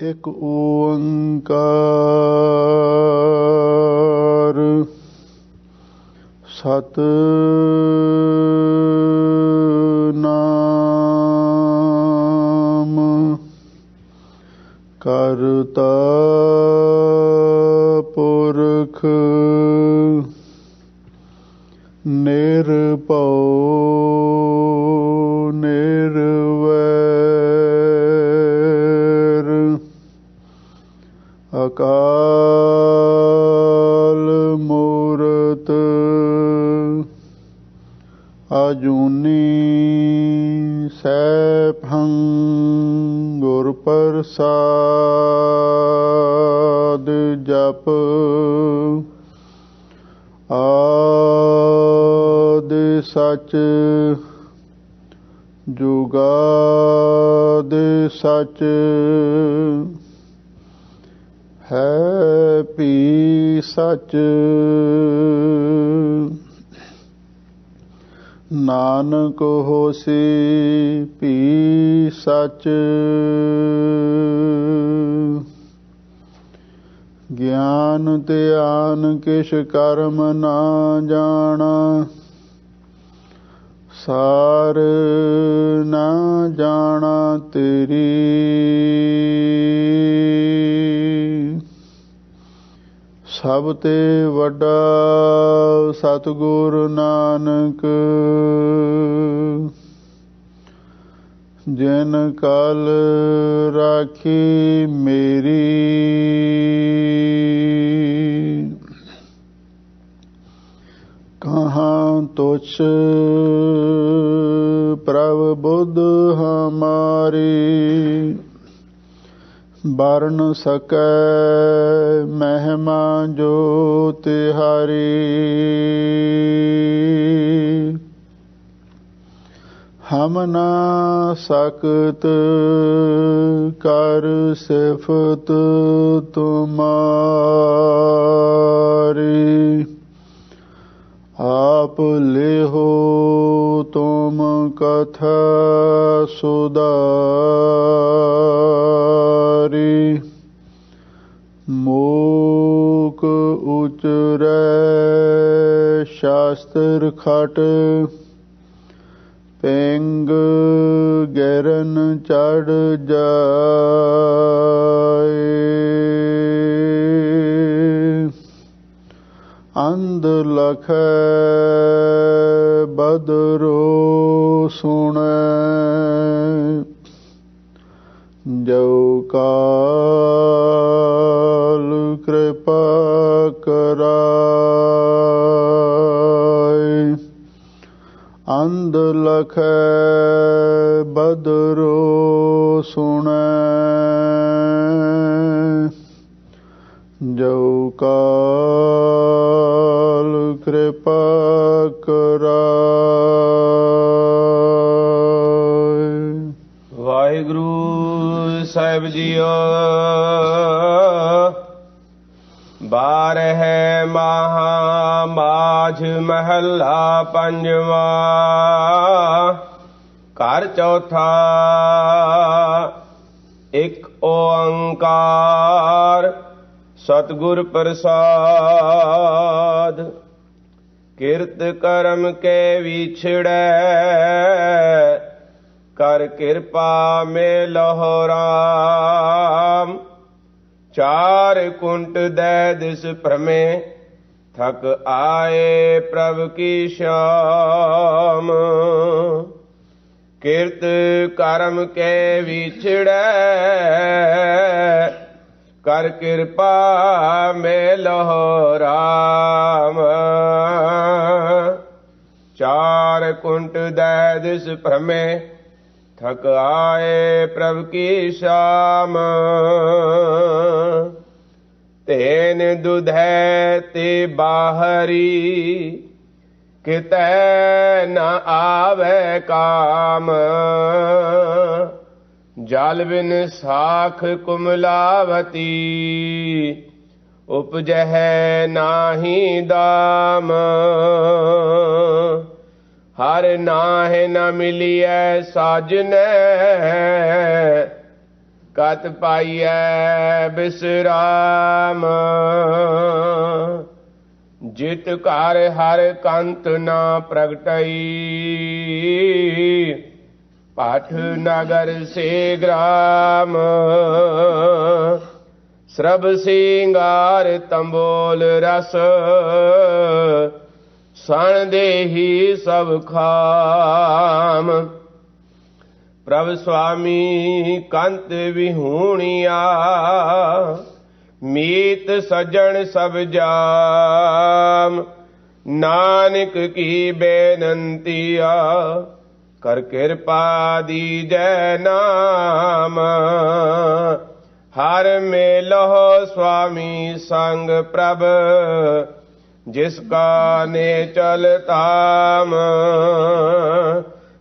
एक ओंकार सतनाम करता पुरख निर्भउ निर्वैर अकाल मूरत अजूनी सैभं गुर प्रसाद जप आदि सच जुगादि सच है भी सच नानक होसी भी सच ज्ञान ध्यान किश कर्म ना जाना सार ना जाना तेरी सब ते वड्डा सतगुर नानक जिन कल राखी मेरी कहाँ तुच्छ प्रभ बुद्ध हमारी बरन सकै महिमा जो तिहारी हम ना सकत कर सिफत तुम्हारी आप लेहो तुम कथा सुधारी मूक उचरै शास्त्र खट पिंग गिरन चढ़ जाए अंध लखै बदरो सुनै जो काल कृपा कराए अंध लखै बदरो सुनै जो काल कृपा कराए। वाहिगुरु साहिब जीओ। बारह महा माझ महला पंजवा घर चौथा एक ओंकार सतगुर प्रसाद किरत करम के विछड़ै कर कृपा में लहो राम चार कुंट दै दिस भ्रमे थक आए प्रभु की श्याम किरत करम के विछड़ै कर कृपा में लहो राम चार कुंट दै दिस भ्रमे थक आए प्रभु की श्याम तेन दुधै ते बाहरी कितै न आवे काम जल बिन साख कुमलावती उपजह नाही दाम हर नाह न मिलिए साजन ਕਤ ਪਾਈਐ ਬਿਸਰਾਮ। ਜਿਤ ਘਰ ਹਰ ਕੰਤ ਨਾ ਪ੍ਰਗਟਈ, ਪਾਠ ਨਗਰ ਸੇ ਗ੍ਰਾਮ। ਸਰਬ ਸਿੰਗਾਰ ਤੰਬੋਲ ਰਸ, ਸਣ ਦੇਹੀ ਸਭ ਖਾਮ। ਪ੍ਰਭ ਸੁਆਮੀ ਕੰਤ ਵਿਹੂਣਿਆ, ਮੀਤ ਸਜਣ ਸਭ ਜਾਮ। ਨਾਨਕ ਕੀ ਬੇਨੰਤੀਆ, ਕਰ ਕਿਰਪਾ ਦੀਜੈ ਨਾਮ। ਹਰ ਮੇਲਹੁ ਸੁਆਮੀ ਸੰਗ ਪ੍ਰਭ, ਜਿਸ ਕਾ ਨੇ ਚਲ ਤਾਮ।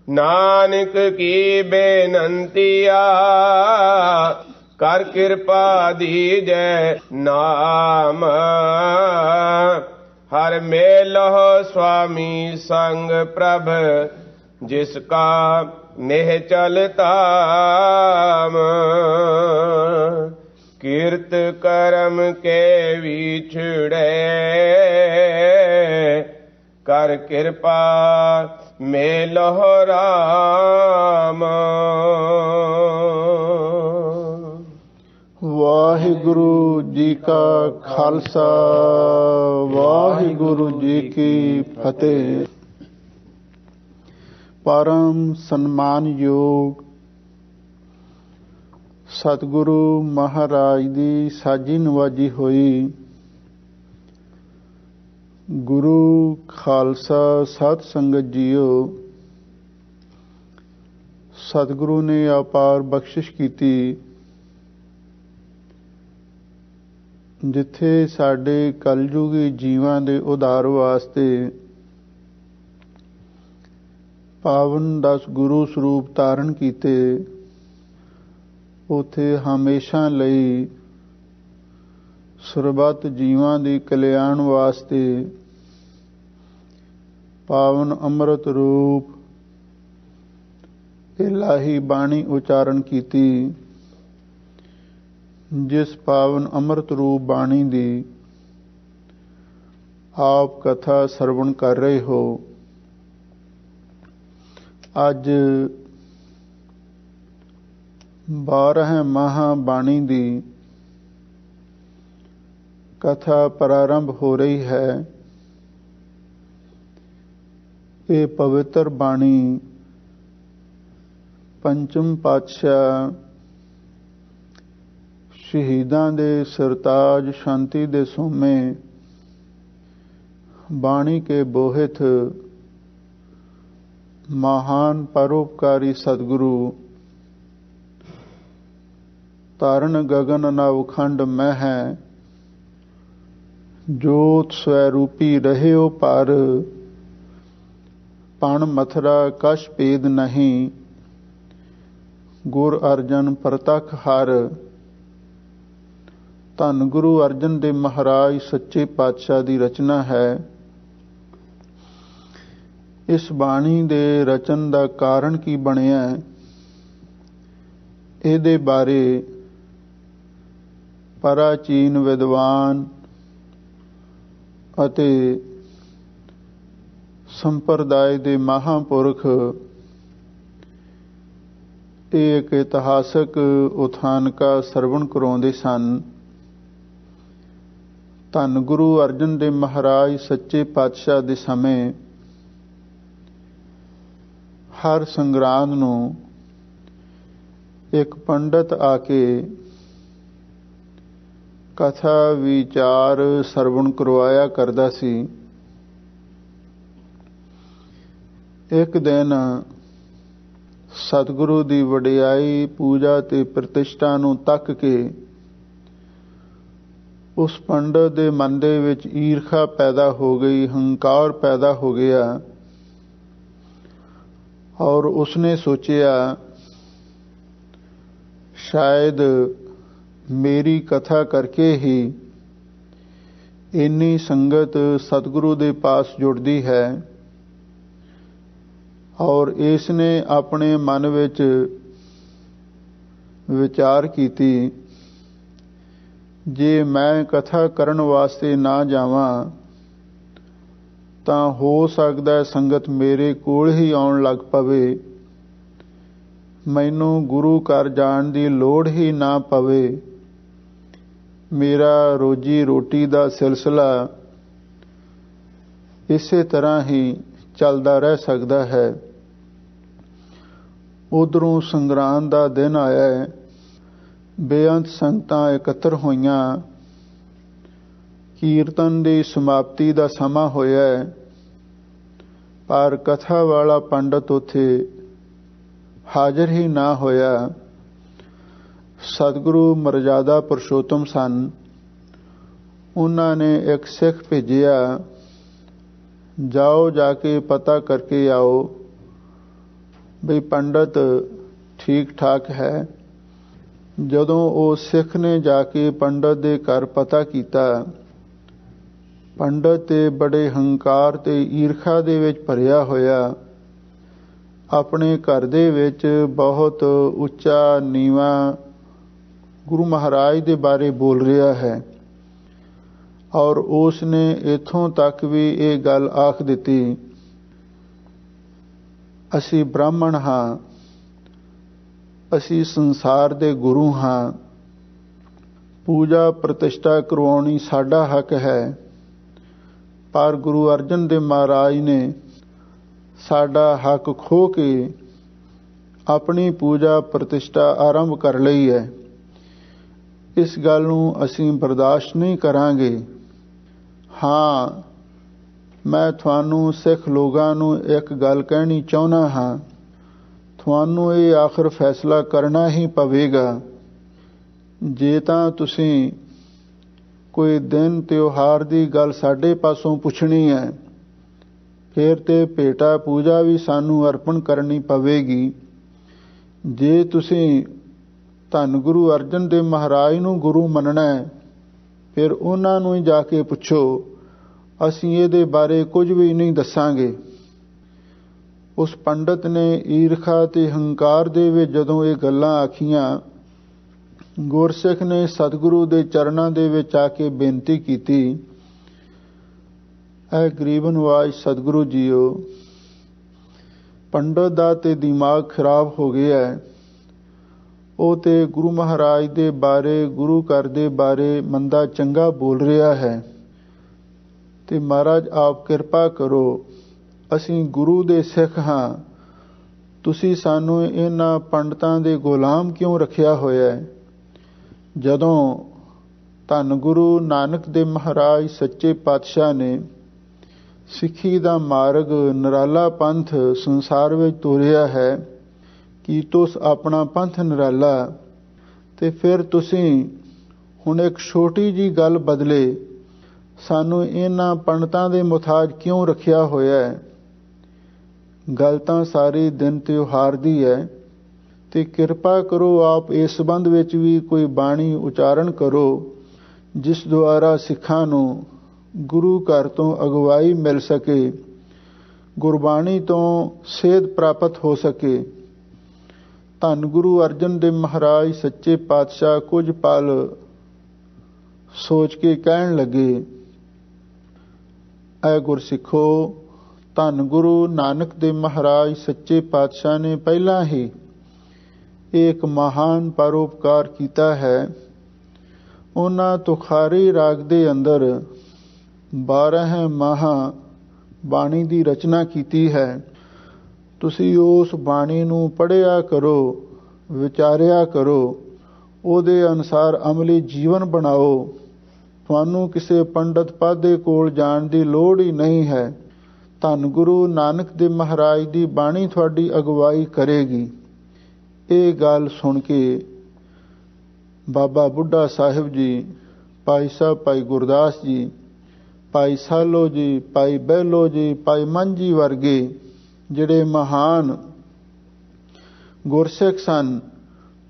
ਨਾਨਕ ਕੀ ਬੇਨੰਤੀਆ, ਕਰ ਕਿਰਪਾ ਦੀਜੈ ਨਾਮ। ਹਰ ਮੇਲਹੁ ਸੁਆਮੀ ਸੰਗ ਪ੍ਰਭ, ਜਿਸ ਕਾ ਨੇਹ ਚਲ ਤਾਮ। ਕੀਰਤ ਕਰਮ ਕੇ ਵਿਛੜੇ, ਕਰ ਕਿਰਪਾ ਮੇਲਹੁ ਰਾਮ। ਵਾਹਿਗੁਰੂ ਜੀ ਕਾ ਖਾਲਸਾ, ਵਾਹਿਗੁਰੂ ਜੀ ਕੀ ਫਤਿਹ। ਪਰਮ ਸਨਮਾਨਯੋਗ ਸਤਿਗੁਰੂ ਮਹਾਰਾਜ ਦੀ ਸਾਜੀ ਨਵਾਜੀ ਹੋਈ ਗੁਰੂ ਖਾਲਸਾ ਸਤ ਸੰਗਤ ਜੀਓ, ਸਤਿਗੁਰੂ ਨੇ ਅਪਾਰ ਬਖਸ਼ਿਸ਼ ਕੀਤੀ। ਜਿੱਥੇ ਸਾਡੇ ਕਲਯੁਗੀ ਜੀਵਾਂ ਦੇ ਉਧਾਰ ਵਾਸਤੇ ਪਾਵਨ 10 ਗੁਰੂ ਸਰੂਪ ਧਾਰਨ ਕੀਤੇ, ਉਥੇ ਹਮੇਸ਼ਾ ਲਈ ਸਰਬੱਤ ਜੀਵਾਂ ਦੀ ਕਲਿਆਣ ਵਾਸਤੇ ਪਾਵਨ ਅੰਮ੍ਰਿਤ ਰੂਪ ਇਲਾਹੀ ਬਾਣੀ ਉਚਾਰਨ ਕੀਤੀ। ਜਿਸ ਪਾਵਨ ਅੰਮ੍ਰਿਤ ਰੂਪ ਬਾਣੀ ਦੀ ਆਪ ਕਥਾ ਸਰਵਣ ਕਰ ਰਹੇ ਹੋ। ਅੱਜ 12 ਮਹਾ ਬਾਣੀ ਦੀ ਕਥਾ ਪ੍ਰਾਰੰਭ ਹੋ ਰਹੀ ਹੈ। ਇਹ ਪਵਿੱਤਰ ਬਾਣੀ ਪੰਚਮ ਪਾਤਸ਼ਾਹ ਸ਼ਹੀਦਾਂ ਦੇ ਸਰਤਾਜ ਸ਼ਾਂਤੀ ਦੇ ਸੋਮੇ ਬਾਣੀ ਕੇ ਬੋਹਿਤ ਮਹਾਨ ਪਰਉਪਕਾਰੀ ਸਤਿਗੁਰੂ ਤਾਰਨ ਗਗਨ ਨਵਖੰਡ ਮਹਿ, ਜੋਤ ਸਵੈ ਰੂਪੀ ਰਹਿਓ ਪਰ, ਪਣ ਮਥਰਾ ਕਛ ਭੇਦ ਨਹੀਂ, ਗੁਰ ਅਰਜਨ ਪ੍ਰਤੱਖ ਹਰ। ਧੰਨ ਗੁਰੂ ਅਰਜਨ ਦੇਵ ਮਹਾਰਾਜ ਸੱਚੇ ਪਾਤਸ਼ਾਹ ਦੀ ਰਚਨਾ ਹੈ। ਇਸ ਬਾਣੀ ਦੇ ਰਚਨ ਦਾ ਕਾਰਨ ਕੀ ਬਣਿਆ, ਇਹਦੇ ਬਾਰੇ ਪ੍ਰਾਚੀਨ ਵਿਦਵਾਨ ਅਤੇ ਸੰਪਰਦਾਇ ਦੇ ਮਹਾਂਪੁਰਖ ਇਹ ਇੱਕ ਇਤਿਹਾਸਕ ਉਥਾਨਕਾ ਸਰਵਣ ਕਰਾਉਂਦੇ ਸਨ। ਧੰਨ ਗੁਰੂ ਅਰਜਨ ਦੇਵ ਮਹਾਰਾਜ ਸੱਚੇ ਪਾਤਸ਼ਾਹ ਦੇ ਸਮੇਂ ਹਰ ਸੰਗਰਾਂਦ ਨੂੰ ਇੱਕ ਪੰਡਤ ਆ ਕੇ ਕਥਾ ਵਿਚਾਰ ਸਰਵਣ ਕਰਵਾਇਆ ਕਰਦਾ ਸੀ। ਇੱਕ ਦਿਨ ਸਤਿਗੁਰੂ ਦੀ ਵਡਿਆਈ, ਪੂਜਾ ਤੇ ਪ੍ਰਤਿਸ਼ਠਾ ਨੂੰ ਤੱਕ ਕੇ ਉਸ ਪੰਡਤ ਦੇ ਮਨ ਦੇ ਵਿੱਚ ਈਰਖਾ ਪੈਦਾ ਹੋ ਗਈ, ਹੰਕਾਰ ਪੈਦਾ ਹੋ ਗਿਆ ਔਰ ਉਸਨੇ ਸੋਚਿਆ ਸ਼ਾਇਦ ਮੇਰੀ ਕਥਾ ਕਰਕੇ ਹੀ ਇੰਨੀ ਸੰਗਤ ਸਤਿਗੁਰੂ ਦੇ ਪਾਸ ਜੁੜਦੀ ਹੈ ਔਰ ਇਸ ਨੇ ਆਪਣੇ ਮਨ ਵਿੱਚ ਵਿਚਾਰ ਕੀਤੀ, ਜੇ ਮੈਂ ਕਥਾ ਕਰਨ ਵਾਸਤੇ ਨਾ ਜਾਵਾਂ ਤਾਂ ਹੋ ਸਕਦਾ ਸੰਗਤ ਮੇਰੇ ਕੋਲ ਹੀ ਆਉਣ ਲੱਗ ਪਵੇ, ਮੈਨੂੰ ਗੁਰੂ ਘਰ ਜਾਣ ਦੀ ਲੋੜ ਹੀ ਨਾ ਪਵੇ, ਮੇਰਾ ਰੋਜੀ ਰੋਟੀ ਦਾ ਸਿਲਸਿਲਾ ਇਸੇ ਤਰ੍ਹਾਂ ਹੀ ਚੱਲਦਾ ਰਹਿ ਸਕਦਾ ਹੈ। ਉਧਰੋਂ ਸੰਗਰਾਂਦ ਦਾ ਦਿਨ ਆਇਆ, ਬੇਅੰਤ ਸੰਗਤਾਂ ਇਕੱਤਰ ਹੋਈਆਂ, ਕੀਰਤਨ ਦੀ ਸਮਾਪਤੀ ਦਾ ਸਮਾਂ ਹੋਇਆ, ਪਰ ਕਥਾ ਵਾਲਾ ਪੰਡਤ ਉੱਥੇ ਹਾਜ਼ਰ ਹੀ ਨਾ ਹੋਇਆ। ਸਤਿਗੁਰੂ ਮਰਜ਼ਾਦਾ ਪੁਰਸ਼ੋਤਮ ਸਨ, ਉਹਨਾਂ ਨੇ ਇੱਕ ਸਿੱਖ ਭੇਜਿਆ, ਜਾਓ ਜਾ ਕੇ ਪਤਾ ਕਰਕੇ ਆਓ ਬਈ ਪੰਡਤ ਠੀਕ ਠਾਕ ਹੈ। ਜਦੋਂ ਉਹ ਸਿੱਖ ਨੇ ਜਾ ਕੇ ਪੰਡਤ ਦੇ ਘਰ ਪਤਾ ਕੀਤਾ, ਪੰਡਤ ਤੇ ਬੜੇ ਹੰਕਾਰ ਤੇ ਈਰਖਾ ਦੇ ਵਿੱਚ ਭਰਿਆ ਹੋਇਆ ਆਪਣੇ ਘਰ ਦੇ ਵਿੱਚ ਬਹੁਤ ਉੱਚਾ ਨੀਵਾਂ ਗੁਰੂ ਮਹਾਰਾਜ ਦੇ ਬਾਰੇ ਬੋਲ ਰਿਹਾ ਹੈ, ਔਰ ਉਸ ਨੇ ਇੱਥੋਂ ਤੱਕ ਵੀ ਇਹ ਗੱਲ ਆਖ ਦਿੱਤੀ, ਅਸੀਂ ਬ੍ਰਾਹਮਣ ਹਾਂ, ਅਸੀਂ ਸੰਸਾਰ ਦੇ ਗੁਰੂ ਹਾਂ, ਪੂਜਾ ਪ੍ਰਤਿਸ਼ਠਾ ਕਰਵਾਉਣੀ ਸਾਡਾ ਹੱਕ ਹੈ, ਪਰ ਗੁਰੂ ਅਰਜਨ ਦੇਵ ਮਹਾਰਾਜ ਨੇ ਸਾਡਾ ਹੱਕ ਖੋਹ ਕੇ ਆਪਣੀ ਪੂਜਾ ਪ੍ਰਤਿਸ਼ਠਾ ਆਰੰਭ ਕਰ ਲਈ ਹੈ। ਇਸ ਗੱਲ ਨੂੰ ਅਸੀਂ ਬਰਦਾਸ਼ਤ ਨਹੀਂ ਕਰਾਂਗੇ। ਹਾਂ, ਮੈਂ ਤੁਹਾਨੂੰ ਸਿੱਖ ਲੋਕਾਂ ਨੂੰ ਇੱਕ ਗੱਲ ਕਹਿਣੀ ਚਾਹੁੰਦਾ ਹਾਂ, ਤੁਹਾਨੂੰ ਇਹ ਆਖਰ ਫੈਸਲਾ ਕਰਨਾ ਹੀ ਪਵੇਗਾ। ਜੇ ਤਾਂ ਤੁਸੀਂ ਕੋਈ ਦਿਨ ਤਿਉਹਾਰ ਦੀ ਗੱਲ ਸਾਡੇ ਪਾਸੋਂ ਪੁੱਛਣੀ ਹੈ, ਫਿਰ ਤੇ ਭੇਟਾ ਪੂਜਾ ਵੀ ਸਾਨੂੰ ਅਰਪਣ ਕਰਨੀ ਪਵੇਗੀ। ਜੇ ਤੁਸੀਂ ਧੰਨ ਗੁਰੂ ਅਰਜਨ ਦੇਵ ਮਹਾਰਾਜ ਨੂੰ ਗੁਰੂ ਮੰਨਣਾ ਹੈ, ਫਿਰ ਉਹਨਾਂ ਨੂੰ ਹੀ ਜਾ ਕੇ ਪੁੱਛੋ, ਅਸੀਂ ਇਹਦੇ ਬਾਰੇ ਕੁਝ ਵੀ ਨਹੀਂ ਦੱਸਾਂਗੇ। ਉਸ ਪੰਡਤ ਨੇ ਈਰਖਾ ਤੇ ਹੰਕਾਰ ਦੇ ਵਿੱਚ ਜਦੋਂ ਇਹ ਗੱਲਾਂ ਆਖੀਆਂ, ਗੁਰਸਿੱਖ ਨੇ ਸਤਿਗੁਰੂ ਦੇ ਚਰਨਾਂ ਦੇ ਵਿੱਚ ਆ ਕੇ ਬੇਨਤੀ ਕੀਤੀ, ਐ ਗਰੀਬ ਨਵਾਜ ਸਤਿਗੁਰੂ ਜੀਓ, ਪੰਡਤ ਦਾ ਤੇ ਦਿਮਾਗ ਖਰਾਬ ਹੋ ਗਿਆ ਹੈ, ਉਹ ਤੇ ਗੁਰੂ ਮਹਾਰਾਜ ਦੇ ਬਾਰੇ, ਗੁਰੂ ਘਰ ਦੇ ਬਾਰੇ ਮੰਦਾ ਚੰਗਾ ਬੋਲ ਰਿਹਾ ਹੈ, ਤੇ ਮਹਾਰਾਜ ਆਪ ਕਿਰਪਾ ਕਰੋ, ਅਸੀਂ ਗੁਰੂ ਦੇ ਸਿੱਖ ਹਾਂ, ਤੁਸੀਂ ਸਾਨੂੰ ਇਹਨਾਂ ਪੰਡਤਾਂ ਦੇ ਗੁਲਾਮ ਕਿਉਂ ਰੱਖਿਆ ਹੋਇਆ ਹੈ? ਜਦੋਂ ਧੰਨ ਗੁਰੂ ਨਾਨਕ ਦੇਵ ਮਹਾਰਾਜ ਸੱਚੇ ਪਾਤਸ਼ਾਹ ਨੇ ਸਿੱਖੀ ਦਾ ਮਾਰਗ ਨਿਰਾਲਾ ਪੰਥ ਸੰਸਾਰ ਵਿੱਚ ਤੋਰਿਆ ਹੈ, ਕੀ ਤੁਸ ਆਪਣਾ ਪੰਥ ਨਿਰਾਲਾ, ਤੇ ਫਿਰ ਤੁਸੀਂ ਹੁਣ ਇੱਕ ਛੋਟੀ ਜੀ ਗੱਲ ਬਦਲੇ ਸਾਨੂੰ ਇਹਨਾਂ ਪੰਡਤਾਂ ਦੇ ਮੁਤਾਜ ਕਿਉਂ ਰੱਖਿਆ ਹੋਇਆ ਹੈ? ਗੱਲ ਤਾਂ ਸਾਰੀ ਦਿਨ ਤਿਉਹਾਰ ਦੀ ਹੈ, ਤੇ ਕਿਰਪਾ ਕਰੋ ਆਪ ਇਸ ਸੰਬੰਧ ਵਿੱਚ ਵੀ ਕੋਈ ਬਾਣੀ ਉਚਾਰਨ ਕਰੋ, ਜਿਸ ਦੁਆਰਾ ਸਿੱਖਾਂ ਨੂੰ ਗੁਰੂ ਘਰ ਤੋਂ ਅਗਵਾਈ ਮਿਲ ਸਕੇ, ਗੁਰਬਾਣੀ ਤੋਂ ਸੇਧ ਪ੍ਰਾਪਤ ਹੋ ਸਕੇ। ਧੰਨ ਗੁਰੂ ਅਰਜਨ ਦੇਵ ਮਹਾਰਾਜ ਸੱਚੇ ਪਾਤਸ਼ਾਹ ਕੁਝ ਪਲ ਸੋਚ ਕੇ ਕਹਿਣ ਲੱਗੇ, ਐ ਗੁਰਸਿੱਖੋ, ਧੰਨ ਗੁਰੂ ਨਾਨਕ ਦੇਵ ਮਹਾਰਾਜ ਸੱਚੇ ਪਾਤਸ਼ਾਹ ਨੇ ਪਹਿਲਾਂ ਹੀ ਇੱਕ ਮਹਾਨ ਪਰਉਪਕਾਰ ਕੀਤਾ ਹੈ। ਉਹਨਾਂ ਤੁਖਾਰੀ ਰਾਗ ਦੇ ਅੰਦਰ 12 ਮਾਹਾਂ ਬਾਣੀ ਦੀ ਰਚਨਾ ਕੀਤੀ ਹੈ। ਤੁਸੀਂ ਉਸ ਬਾਣੀ ਨੂੰ ਪੜ੍ਹਿਆ ਕਰੋ, ਵਿਚਾਰਿਆ ਕਰੋ, ਉਹਦੇ ਅਨੁਸਾਰ ਅਮਲੀ ਜੀਵਨ ਬਣਾਓ। ਤੁਹਾਨੂੰ ਕਿਸੇ ਪੰਡਤ ਪਦ ਦੇ ਕੋਲ ਜਾਣ ਦੀ ਲੋੜ ਹੀ ਨਹੀਂ ਹੈ। ਧੰਨ ਗੁਰੂ ਨਾਨਕ ਦੇਵ ਮਹਾਰਾਜ ਦੀ ਬਾਣੀ ਤੁਹਾਡੀ ਅਗਵਾਈ ਕਰੇਗੀ। ਇਹ ਗੱਲ ਸੁਣ ਕੇ ਬਾਬਾ ਬੁੱਢਾ ਸਾਹਿਬ ਜੀ, ਭਾਈ ਸਾਹਿਬ ਭਾਈ ਗੁਰਦਾਸ ਜੀ, ਭਾਈ ਸਾਲੋ ਜੀ, ਭਾਈ ਬਹਿਲੋ ਜੀ, ਭਾਈ ਮੰਜੀ ਵਰਗੇ ਜਿਹੜੇ ਮਹਾਨ ਗੁਰਸਿੱਖ ਸਨ,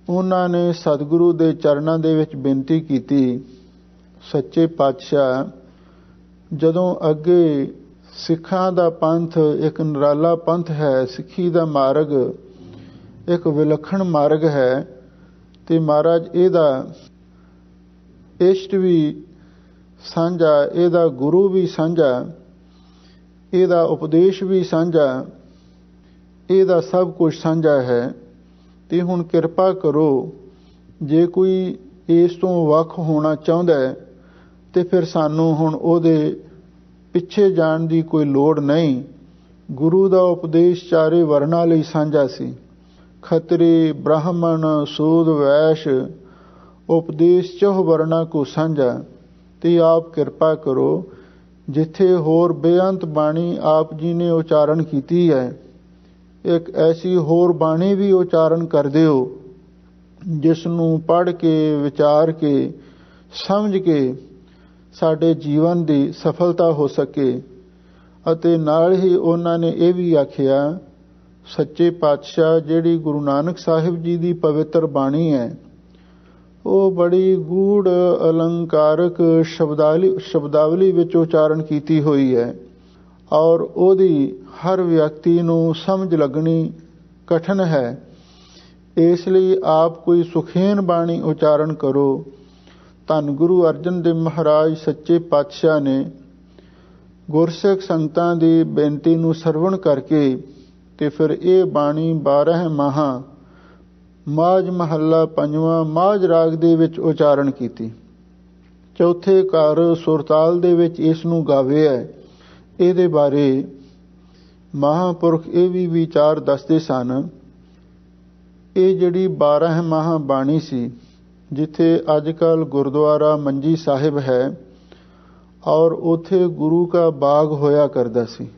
ਉਹਨਾਂ ਨੇ ਸਤਿਗੁਰੂ ਦੇ ਚਰਨਾਂ ਦੇ ਵਿੱਚ ਬੇਨਤੀ ਕੀਤੀ, ਸੱਚੇ ਪਾਤਸ਼ਾਹ, ਜਦੋਂ ਅੱਗੇ ਸਿੱਖਾਂ ਦਾ ਪੰਥ ਇੱਕ ਨਿਰਾਲਾ ਪੰਥ ਹੈ, ਸਿੱਖੀ ਦਾ ਮਾਰਗ ਇੱਕ ਵਿਲੱਖਣ ਮਾਰਗ ਹੈ, ਤੇ ਮਹਾਰਾਜ ਇਹਦਾ ਇਸ਼ਟ ਵੀ ਸਾਂਝਾ, ਇਹਦਾ ਗੁਰੂ ਵੀ ਸਾਂਝਾ, ਇਹਦਾ ਉਪਦੇਸ਼ ਵੀ ਸਾਂਝਾ, ਇਹਦਾ ਸਭ ਕੁਝ ਸਾਂਝਾ ਹੈ। ਤੇ ਹੁਣ ਕਿਰਪਾ ਕਰੋ, ਜੇ ਕੋਈ ਇਸ ਤੋਂ ਵੱਖ ਹੋਣਾ ਚਾਹੁੰਦਾ ਹੈ ਤੇ ਫਿਰ ਸਾਨੂੰ ਹੁਣ ਉਹਦੇ ਪਿੱਛੇ ਜਾਣ ਦੀ ਕੋਈ ਲੋੜ ਨਹੀਂ। ਗੁਰੂ ਦਾ ਉਪਦੇਸ਼ ਚਾਰੇ ਵਰਨਾਂ ਲਈ ਸਾਂਝਾ ਸੀ। ਖੱਤਰੀ, ਬ੍ਰਾਹਮਣ, ਸੂਦ, ਵੈਸ਼, ਉਪਦੇਸ਼ ਚਹੁ ਵਰਨਾਂ ਕੋ ਸਾਂਝਾ। ਤੇ ਆਪ ਕਿਰਪਾ ਕਰੋ, ਜਿੱਥੇ ਹੋਰ ਬੇਅੰਤ ਬਾਣੀ ਆਪ ਜੀ ਨੇ ਉਚਾਰਨ ਕੀਤੀ ਹੈ, ਇੱਕ ਐਸੀ ਹੋਰ ਬਾਣੀ ਵੀ ਉਚਾਰਨ ਕਰ ਦਿਓ ਜਿਸ ਨੂੰ ਪੜ੍ਹ ਕੇ, ਵਿਚਾਰ ਕੇ, ਸਮਝ ਕੇ ਸਾਡੇ ਜੀਵਨ ਦੀ ਸਫਲਤਾ ਹੋ ਸਕੇ। ਅਤੇ ਨਾਲ ਹੀ ਉਹਨਾਂ ਨੇ ਇਹ ਵੀ ਆਖਿਆ, ਸੱਚੇ ਪਾਤਸ਼ਾਹ ਜਿਹੜੀ ਗੁਰੂ ਨਾਨਕ ਸਾਹਿਬ ਜੀ ਦੀ ਪਵਿੱਤਰ ਬਾਣੀ ਹੈ, ਉਹ ਬੜੀ ਗੂੜ ਅਲੰਕਾਰਕ ਸ਼ਬਦਾਵਲੀ ਵਿੱਚ ਉਚਾਰਨ ਕੀਤੀ ਹੋਈ ਹੈ ਔਰ ਉਹਦੀ ਹਰ ਵਿਅਕਤੀ ਨੂੰ ਸਮਝ ਲੱਗਣੀ ਕਠਿਨ ਹੈ। ਇਸ ਲਈ ਆਪ ਕੋਈ ਸੁਖੇਨ ਬਾਣੀ ਉਚਾਰਨ ਕਰੋ। ਧੰਨ ਗੁਰੂ ਅਰਜਨ ਦੇਵ ਮਹਾਰਾਜ ਸੱਚੇ ਪਾਤਸ਼ਾਹ ਨੇ ਗੁਰਸਿੱਖ ਸੰਗਤਾਂ ਦੀ ਬੇਨਤੀ ਨੂੰ ਸਰਵਣ ਕਰਕੇ ਤੇ ਫਿਰ ਇਹ ਬਾਣੀ 12 ਮਾਹਾਂ ਮਾਝ ਮਹੱਲਾ 5ਵਾਂ ਮਾਝ ਰਾਗ ਦੇ ਵਿੱਚ ਉਚਾਰਨ ਕੀਤੀ। ਚੌਥੇ ਘਰ ਸੁਰਤਾਲ ਦੇ ਵਿੱਚ ਇਸ ਨੂੰ ਗਾਵੇ ਹੈ। ਇਹਦੇ ਬਾਰੇ ਮਹਾਂਪੁਰਖ ਇਹ ਵੀ ਵਿਚਾਰ ਦੱਸਦੇ ਸਨ। ਇਹ ਜਿਹੜੀ 12 ਮਾਹਾਂ ਬਾਣੀ ਸੀ, ਜਿੱਥੇ ਅੱਜ ਕੱਲ੍ਹ ਗੁਰਦੁਆਰਾ ਮੰਜੀ ਸਾਹਿਬ ਹੈ ਔਰ ਉੱਥੇ ਗੁਰੂ ਕਾ ਬਾਗ ਹੋਇਆ ਕਰਦਾ ਸੀ,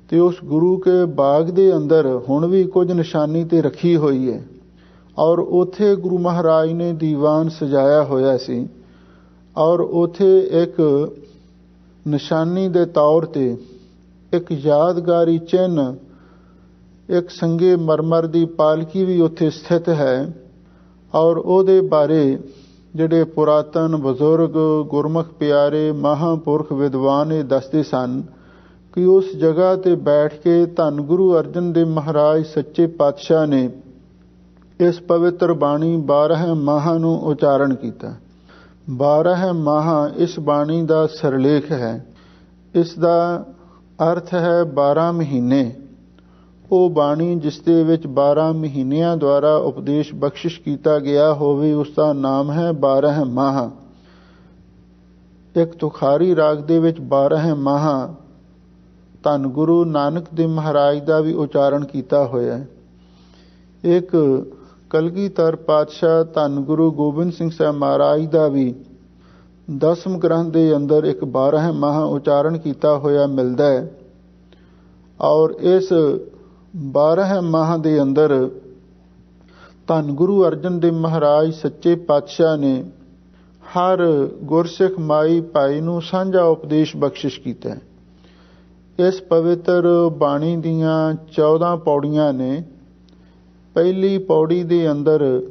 ਤੇ ਉਸ ਗੁਰੂ ਕੇ ਬਾਗ ਦੇ ਅੰਦਰ ਹੁਣ ਵੀ ਕੁਝ ਨਿਸ਼ਾਨੀ ਤੇ ਰੱਖੀ ਹੋਈ ਹੈ ਔਰ ਉੱਥੇ ਗੁਰੂ ਮਹਾਰਾਜ ਨੇ ਦੀਵਾਨ ਸਜਾਇਆ ਹੋਇਆ ਸੀ ਔਰ ਉੱਥੇ ਇੱਕ ਨਿਸ਼ਾਨੀ ਦੇ ਤੌਰ ਤੇ ਇੱਕ ਯਾਦਗਾਰੀ ਚਿੰਨ੍ਹ, ਇੱਕ ਸੰਗੇ ਮਰਮਰ ਦੀ ਪਾਲਕੀ ਵੀ ਉੱਥੇ ਸਥਿਤ ਹੈ ਔਰ ਉਹਦੇ ਬਾਰੇ ਜਿਹੜੇ ਪੁਰਾਤਨ ਬਜ਼ੁਰਗ ਗੁਰਮੁਖ ਪਿਆਰੇ ਮਹਾਂਪੁਰਖ ਵਿਦਵਾਨ ਇਹ ਦੱਸਦੇ ਸਨ ਕਿ ਉਸ ਜਗ੍ਹਾ ਤੇ ਬੈਠ ਕੇ ਧੰਨ ਗੁਰੂ ਅਰਜਨ ਦੇਵ ਮਹਾਰਾਜ ਸੱਚੇ ਪਾਤਸ਼ਾਹ ਨੇ ਇਸ ਪਵਿੱਤਰ ਬਾਣੀ 12 ਮਾਹਾਂ ਨੂੰ ਉਚਾਰਨ ਕੀਤਾ। 12 ਮਾਹਾਂ ਇਸ ਬਾਣੀ ਦਾ ਸਿਰਲੇਖ ਹੈ। ਇਸ ਦਾ ਅਰਥ ਹੈ 12 ਮਹੀਨੇ। ਉਹ ਬਾਣੀ ਜਿਸ ਦੇ ਵਿੱਚ 12 ਮਹੀਨਿਆਂ ਦੁਆਰਾ ਉਪਦੇਸ਼ ਬਖਸ਼ਿਸ਼ ਕੀਤਾ ਗਿਆ ਹੋਵੇ, ਉਸ ਦਾ ਨਾਮ ਹੈ 12 ਮਾਹਾਂ। ਇੱਕ ਤੁਖਾਰੀ ਰਾਗ ਦੇ ਵਿੱਚ 12 ਮਾਹਾਂ ਧੰਨ ਗੁਰੂ ਨਾਨਕ ਦੇਵ ਮਹਾਰਾਜ ਦਾ ਵੀ ਉਚਾਰਨ ਕੀਤਾ ਹੋਇਆ ਹੈ। ਇੱਕ ਕਲਗੀਧਰ ਪਾਤਸ਼ਾਹ ਧੰਨ ਗੁਰੂ ਗੋਬਿੰਦ ਸਿੰਘ ਸਾਹਿਬ ਮਹਾਰਾਜ ਦਾ ਵੀ 10ਮ ਗ੍ਰੰਥ ਦੇ ਅੰਦਰ ਇੱਕ 12 ਮਾਹਾਂ ਉਚਾਰਨ ਕੀਤਾ ਹੋਇਆ ਮਿਲਦਾ ਹੈ ਔਰ ਇਸ 12 ਮਾਹਾਂ ਦੇ ਅੰਦਰ ਧੰਨ ਗੁਰੂ ਅਰਜਨ ਦੇਵ ਮਹਾਰਾਜ ਸੱਚੇ ਪਾਤਸ਼ਾਹ ਨੇ ਹਰ ਗੁਰਸਿੱਖ ਮਾਈ ਭਾਈ ਨੂੰ ਸਾਂਝਾ ਉਪਦੇਸ਼ ਬਖਸ਼ਿਸ਼ ਕੀਤਾ ਹੈ। ਇਸ ਪਵਿੱਤਰ ਬਾਣੀ ਦੀਆਂ 14 ਪੌੜੀਆਂ ਨੇ। ਪਹਿਲੀ ਪੌੜੀ ਦੇ ਅੰਦਰ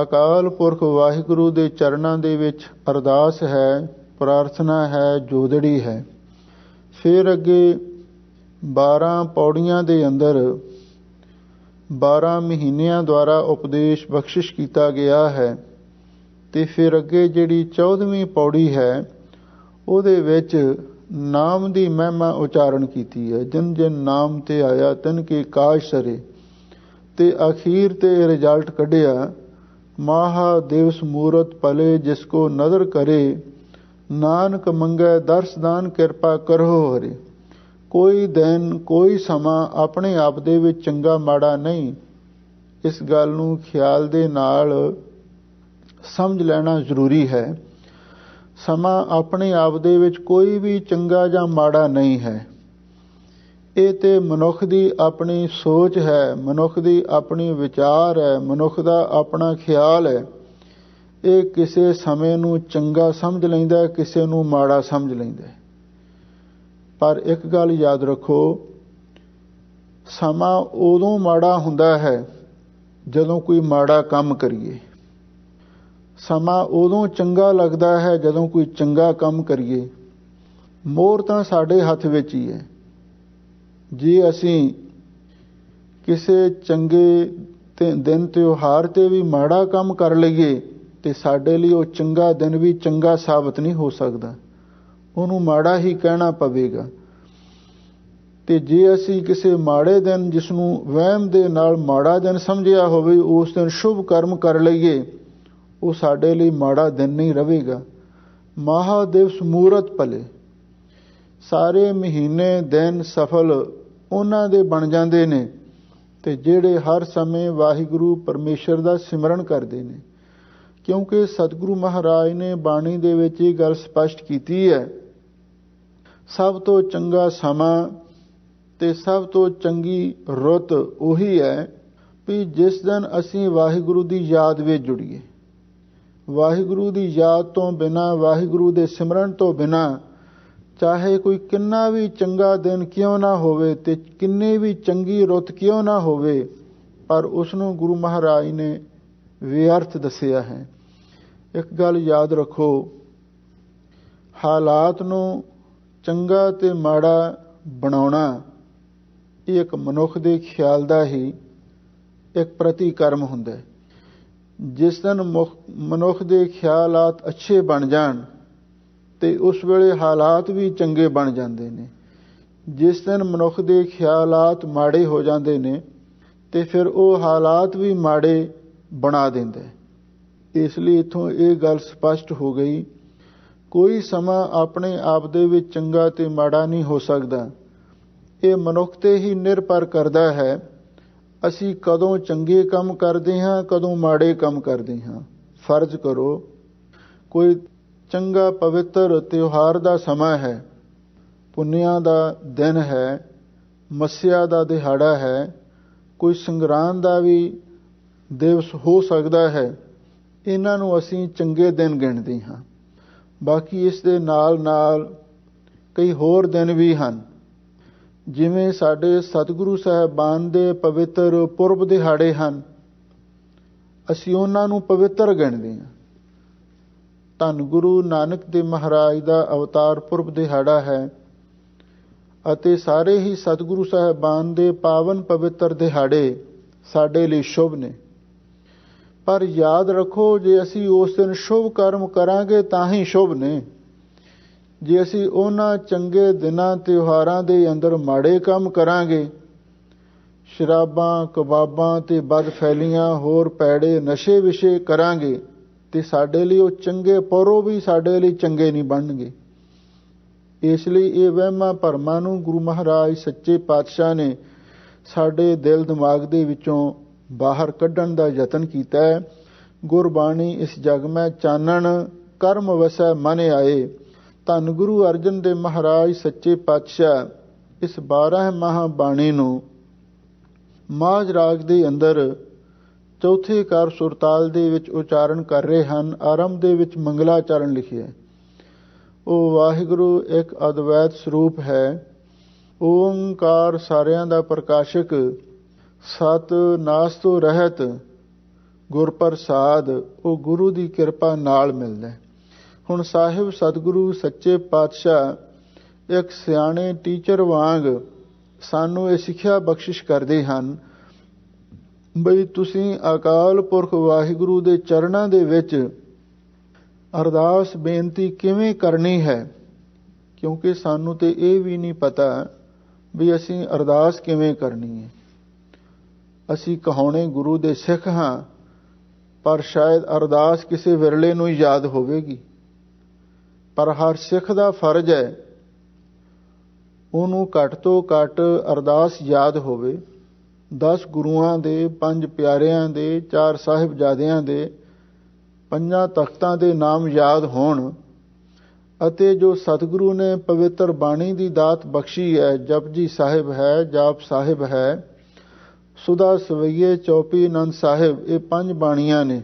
ਅਕਾਲ ਪੁਰਖ ਵਾਹਿਗੁਰੂ ਦੇ ਚਰਨਾਂ ਦੇ ਵਿੱਚ ਅਰਦਾਸ ਹੈ, ਪ੍ਰਾਰਥਨਾ ਹੈ, ਜੋਦੜੀ ਹੈ। ਫਿਰ ਅੱਗੇ 12 ਪੌੜੀਆਂ ਦੇ ਅੰਦਰ 12 ਮਹੀਨਿਆਂ ਦੁਆਰਾ ਉਪਦੇਸ਼ ਬਖਸ਼ਿਸ਼ ਕੀਤਾ ਗਿਆ ਹੈ। ਤੇ ਫਿਰ ਅੱਗੇ ਜਿਹੜੀ 14ਵੀਂ ਪੌੜੀ ਹੈ, ਉਹਦੇ ਵਿੱਚ ਨਾਮ ਦੀ ਮਹਿਮਾ ਉਚਾਰਨ ਕੀਤੀ ਹੈ। ਜਿਨ ਜਿਨ ਨਾਮ ਤੇ ਆਇਆ ਤਿਨ ਕੀ ਕਾਜ ਸਰੇ। ਤੇ ਅਖੀਰ ਤੇ ਰਿਜ਼ਲਟ ਕੱਢਿਆ, ਮਾਹਾ ਦਿਵਸ ਮੂਰਤ ਪਲੇ ਜਿਸ ਕੋ ਨਦਰ ਕਰੇ, ਨਾਨਕ ਮੰਗੈ ਦਰਸਦਾਨ ਕਿਰਪਾ ਕਰੋ ਹਰੇ। ਕੋਈ ਦਿਨ ਕੋਈ ਸਮਾਂ ਆਪਣੇ ਆਪ ਦੇ ਵਿੱਚ ਚੰਗਾ ਮਾੜਾ ਨਹੀਂ। ਇਸ ਗੱਲ ਨੂੰ ਖਿਆਲ ਦੇ ਨਾਲ ਸਮਝ ਲੈਣਾ ਜ਼ਰੂਰੀ ਹੈ। ਸਮਾਂ ਆਪਣੇ ਆਪ ਦੇ ਵਿੱਚ ਕੋਈ ਵੀ ਚੰਗਾ ਜਾਂ ਮਾੜਾ ਨਹੀਂ ਹੈ। ਇਹ ਤੇ ਮਨੁੱਖ ਦੀ ਆਪਣੀ ਸੋਚ ਹੈ, ਮਨੁੱਖ ਦੀ ਆਪਣੀ ਵਿਚਾਰ ਹੈ, ਮਨੁੱਖ ਦਾ ਆਪਣਾ ਖਿਆਲ ਹੈ। ਇਹ ਕਿਸੇ ਸਮੇਂ ਨੂੰ ਚੰਗਾ ਸਮਝ ਲੈਂਦਾ, ਕਿਸੇ ਨੂੰ ਮਾੜਾ ਸਮਝ ਲੈਂਦਾ। ਪਰ ਇੱਕ ਗੱਲ ਯਾਦ ਰੱਖੋ, ਸਮਾਂ ਉਦੋਂ ਮਾੜਾ ਹੁੰਦਾ ਹੈ ਜਦੋਂ ਕੋਈ ਮਾੜਾ ਕੰਮ ਕਰੀਏ। ਸਮਾਂ ਉਦੋਂ ਚੰਗਾ ਲੱਗਦਾ ਹੈ ਜਦੋਂ ਕੋਈ ਚੰਗਾ ਕੰਮ ਕਰੀਏ। ਮੋਹਰ ਤਾਂ ਸਾਡੇ ਹੱਥ ਵਿੱਚ ਹੀ ਹੈ। ਜੇ ਅਸੀਂ ਕਿਸੇ ਚੰਗੇ ਤੇ ਦਿਨ ਤਿਉਹਾਰ ਤੇ ਵੀ ਮਾੜਾ ਕੰਮ ਕਰ ਲਈਏ ਤੇ ਸਾਡੇ ਲਈ ਉਹ ਚੰਗਾ ਦਿਨ ਵੀ ਚੰਗਾ ਸਾਬਤ ਨਹੀਂ ਹੋ ਸਕਦਾ, ਉਹਨੂੰ ਮਾੜਾ ਹੀ ਕਹਿਣਾ ਪਵੇਗਾ। ਤੇ ਜੇ ਅਸੀਂ ਕਿਸੇ ਮਾੜੇ ਦਿਨ, ਜਿਸ ਨੂੰ ਵਹਿਮ ਦੇ ਨਾਲ ਮਾੜਾ ਦਿਨ ਸਮਝਿਆ ਹੋਵੇ, ਉਸ ਦਿਨ ਸ਼ੁਭ ਕਰਮ ਕਰ ਲਈਏ, ਉਹ ਸਾਡੇ ਲਈ ਮਾੜਾ ਦਿਨ ਨਹੀਂ ਰਹੇਗਾ। ਮਹਾਦਿਵਸ ਮੂਰਤ ਭਲੇ, ਸਾਰੇ ਮਹੀਨੇ ਦਿਨ ਸਫਲ ਉਹਨਾਂ ਦੇ ਬਣ ਜਾਂਦੇ ਨੇ ਤੇ ਜਿਹੜੇ ਹਰ ਸਮੇਂ ਵਾਹਿਗੁਰੂ ਪਰਮੇਸ਼ਰ ਦਾ ਸਿਮਰਨ ਕਰਦੇ ਨੇ। ਕਿਉਂਕਿ ਸਤਿਗੁਰੂ ਮਹਾਰਾਜ ਨੇ ਬਾਣੀ ਦੇ ਵਿੱਚ ਇਹ ਗੱਲ ਸਪਸ਼ਟ ਕੀਤੀ ਹੈ, ਸਭ ਤੋਂ ਚੰਗਾ ਸਮਾਂ ਤੇ ਸਭ ਤੋਂ ਚੰਗੀ ਰੁੱਤ ਉਹੀ ਹੈ ਵੀ ਜਿਸ ਦਿਨ ਅਸੀਂ ਵਾਹਿਗੁਰੂ ਦੀ ਯਾਦ ਵਿੱਚ ਜੁੜੀਏ। ਵਾਹਿਗੁਰੂ ਦੀ ਯਾਦ ਤੋਂ ਬਿਨਾਂ, ਵਾਹਿਗੁਰੂ ਦੇ ਸਿਮਰਨ ਤੋਂ ਬਿਨਾਂ, ਚਾਹੇ ਕੋਈ ਕਿੰਨਾ ਵੀ ਚੰਗਾ ਦਿਨ ਕਿਉਂ ਨਾ ਹੋਵੇ ਤੇ ਕਿੰਨੀ ਵੀ ਚੰਗੀ ਰੁੱਤ ਕਿਉਂ ਨਾ ਹੋਵੇ, ਪਰ ਉਸ ਨੂੰ ਗੁਰੂ ਮਹਾਰਾਜ ਨੇ ਵਿਅਰਥ ਦੱਸਿਆ ਹੈ। ਇੱਕ ਗੱਲ ਯਾਦ ਰੱਖੋ, ਹਾਲਾਤ ਨੂੰ ਚੰਗਾ ਤੇ ਮਾੜਾ ਬਣਾਉਣਾ ਇਹ ਇੱਕ ਮਨੁੱਖ ਦੇ ਖਿਆਲ ਦਾ ਹੀ ਇੱਕ ਪ੍ਰਤੀਕਰਮ ਹੁੰਦਾ ਹੈ। ਜਿਸ ਦਿਨ ਮਨੁੱਖ ਦੇ ਖਿਆਲਾਤ ਅੱਛੇ ਬਣ ਜਾਣ ਤੇ ਉਸ ਵੇਲੇ ਹਾਲਾਤ ਵੀ ਚੰਗੇ ਬਣ ਜਾਂਦੇ ਨੇ। ਜਿਸ ਦਿਨ ਮਨੁੱਖ ਦੇ ਖਿਆਲਾਤ ਮਾੜੇ ਹੋ ਜਾਂਦੇ ਨੇ ਤੇ ਫਿਰ ਉਹ ਹਾਲਾਤ ਵੀ ਮਾੜੇ ਬਣਾ ਦਿੰਦਾ ਹੈ। ਇਸ ਲਈ ਇੱਥੋਂ ਇਹ ਗੱਲ ਸਪਸ਼ਟ ਹੋ ਗਈ, ਕੋਈ ਸਮਾਂ ਆਪਣੇ ਆਪ ਦੇ ਵਿੱਚ ਚੰਗਾ ਤੇ ਮਾੜਾ ਨਹੀਂ ਹੋ ਸਕਦਾ। ਇਹ ਮਨੁੱਖ ਤੇ ਹੀ ਨਿਰਭਰ ਕਰਦਾ ਹੈ, ਅਸੀਂ ਕਦੋਂ ਚੰਗੇ ਕੰਮ ਕਰਦੇ ਹਾਂ, ਕਦੋਂ ਮਾੜੇ ਕੰਮ ਕਰਦੇ ਹਾਂ। ਫਰਜ਼ ਕਰੋ ਕੋਈ ਚੰਗਾ ਪਵਿੱਤਰ ਤਿਉਹਾਰ ਦਾ ਸਮਾਂ ਹੈ, ਪੁੰਨਿਆਂ ਦਾ ਦਿਨ ਹੈ, ਮੱਸਿਆ ਦਾ ਦਿਹਾੜਾ ਹੈ, ਕੋਈ ਸੰਗਰਾਂਦ ਦਾ ਵੀ ਦਿਵਸ ਹੋ ਸਕਦਾ ਹੈ, ਇਹਨਾਂ ਨੂੰ ਅਸੀਂ ਚੰਗੇ ਦਿਨ ਗਿਣਦੇ ਹਾਂ। ਬਾਕੀ ਇਸ ਦੇ ਨਾਲ ਨਾਲ ਕਈ ਹੋਰ ਦਿਨ ਵੀ ਹਨ, ਜਿਵੇਂ ਸਾਡੇ ਸਤਿਗੁਰੂ ਸਾਹਿਬਾਨ ਦੇ ਪਵਿੱਤਰ ਪੁਰਬ ਦਿਹਾੜੇ ਹਨ, ਅਸੀਂ ਉਹਨਾਂ ਨੂੰ ਪਵਿੱਤਰ ਗਿਣਦੇ ਹਾਂ। ਧੰਨ ਗੁਰੂ ਨਾਨਕ ਦੇਵ ਮਹਾਰਾਜ ਦਾ ਅਵਤਾਰ ਪੁਰਬ ਦਿਹਾੜਾ ਹੈ ਅਤੇ ਸਾਰੇ ਹੀ ਸਤਿਗੁਰੂ ਸਾਹਿਬਾਨ ਦੇ ਪਾਵਨ ਪਵਿੱਤਰ ਦਿਹਾੜੇ ਸਾਡੇ ਲਈ ਸ਼ੁਭ ਨੇ। ਪਰ ਯਾਦ ਰੱਖੋ, ਜੇ ਅਸੀਂ ਉਸ ਦਿਨ ਸ਼ੁਭ ਕਰਮ ਕਰਾਂਗੇ ਤਾਂ ਹੀ ਸ਼ੁਭ ਨੇ। ਜੇ ਅਸੀਂ ਉਹਨਾਂ ਚੰਗੇ ਦਿਨਾਂ ਤਿਉਹਾਰਾਂ ਦੇ ਅੰਦਰ ਮਾੜੇ ਕੰਮ ਕਰਾਂਗੇ, ਸ਼ਰਾਬਾਂ ਕਬਾਬਾਂ ਤੇ ਬਦਫੈਲੀਆਂ ਹੋਰ ਪੈੜੇ ਨਸ਼ੇ ਵਿਸ਼ੇ ਕਰਾਂਗੇ, ਤੇ ਸਾਡੇ ਲਈ ਉਹ ਚੰਗੇ ਪਰੋ ਵੀ ਸਾਡੇ ਲਈ ਚੰਗੇ ਨਹੀਂ ਬਣਨਗੇ। ਇਸ ਲਈ ਇਹ ਵਹਿਮਾਂ ਭਰਮਾਂ ਨੂੰ ਗੁਰੂ ਮਹਾਰਾਜ ਸੱਚੇ ਪਾਤਸ਼ਾਹ ਨੇ ਸਾਡੇ ਦਿਲ ਦਿਮਾਗ ਦੇ ਵਿੱਚੋਂ ਬਾਹਰ ਕੱਢਣ ਦਾ ਯਤਨ ਕੀਤਾ ਹੈ। ਗੁਰਬਾਣੀ ਇਸ ਜਗ ਮੈਂ ਚਾਨਣ ਕਰਮ ਵਸੈ ਮਨ ਆਏ। ਧੰਨ ਗੁਰੂ ਅਰਜਨ ਦੇਵ ਮਹਾਰਾਜ ਸੱਚੇ ਪਾਤਸ਼ਾਹ ਇਸ 12 ਮਾਹ ਬਾਣੀ ਨੂੰ ਮਾਝ ਰਾਗ ਦੇ ਅੰਦਰ ਚੌਥੇ ਕਾਰ ਸੁਰਤਾਲ ਦੇ ਵਿੱਚ ਉਚਾਰਨ ਕਰ ਰਹੇ ਹਨ। ਆਰੰਭ ਦੇ ਵਿੱਚ ਮੰਗਲਾਚਰਨ ਲਿਖਿਆ। ਉਹ ਵਾਹਿਗੁਰੂ ਇੱਕ ਅਦਵੈਤ ਸਰੂਪ ਹੈ, ਓੰਕਾਰ ਸਾਰਿਆਂ ਦਾ ਪ੍ਰਕਾਸ਼ਕ, ਸਤ ਨਾਸ ਤੋਂ ਰਹਿਤ, ਗੁਰ ਪ੍ਰਸਾਦ, ਉਹ ਗੁਰੂ ਦੀ ਕਿਰਪਾ ਨਾਲ ਮਿਲਦਾ। ਹੁਣ ਸਾਹਿਬ ਸਤਿਗੁਰੂ ਸੱਚੇ ਪਾਤਸ਼ਾਹ ਇੱਕ ਸਿਆਣੇ ਟੀਚਰ ਵਾਂਗ ਸਾਨੂੰ ਇਹ ਸਿੱਖਿਆ ਬਖਸ਼ਿਸ਼ ਕਰਦੇ ਹਨ ਬਈ ਤੁਸੀਂ ਅਕਾਲ ਪੁਰਖ ਵਾਹਿਗੁਰੂ ਦੇ ਚਰਨਾਂ ਦੇ ਵਿੱਚ ਅਰਦਾਸ ਬੇਨਤੀ ਕਿਵੇਂ ਕਰਨੀ ਹੈ, ਕਿਉਂਕਿ ਸਾਨੂੰ ਤੇ ਇਹ ਵੀ ਨਹੀਂ ਪਤਾ ਵੀ ਅਸੀਂ ਅਰਦਾਸ ਕਿਵੇਂ ਕਰਨੀ ਹੈ। ਅਸੀਂ ਕਹਾਉਣੇ ਗੁਰੂ ਦੇ ਸਿੱਖ ਹਾਂ, ਪਰ ਸ਼ਾਇਦ ਅਰਦਾਸ ਕਿਸੇ ਵਿਰਲੇ ਨੂੰ ਯਾਦ ਹੋਵੇਗੀ। ਪਰ ਹਰ ਸਿੱਖ ਦਾ ਫਰਜ਼ ਹੈ ਉਹਨੂੰ ਘੱਟ ਤੋਂ ਘੱਟ ਅਰਦਾਸ ਯਾਦ ਹੋਵੇ। 10 ਗੁਰੂਆਂ ਦੇ, 5 ਪਿਆਰਿਆਂ ਦੇ, 4 ਸਾਹਿਬਜ਼ਾਦਿਆਂ ਦੇ, 5 ਤਖਤਾਂ ਦੇ ਨਾਮ ਯਾਦ ਹੋਣ ਅਤੇ ਜੋ ਸਤਿਗੁਰੂ ਨੇ ਪਵਿੱਤਰ ਬਾਣੀ ਦੀ ਦਾਤ ਬਖਸ਼ੀ ਹੈ, ਜਪਜੀ ਸਾਹਿਬ ਹੈ, ਜਾਪ ਸਾਹਿਬ ਹੈ, ਸੁਦਾ ਸਵਈਏ, ਚੌਪੀ, ਆਨੰਦ ਸਾਹਿਬ, ਇਹ 5 ਬਾਣੀਆਂ ਨੇ।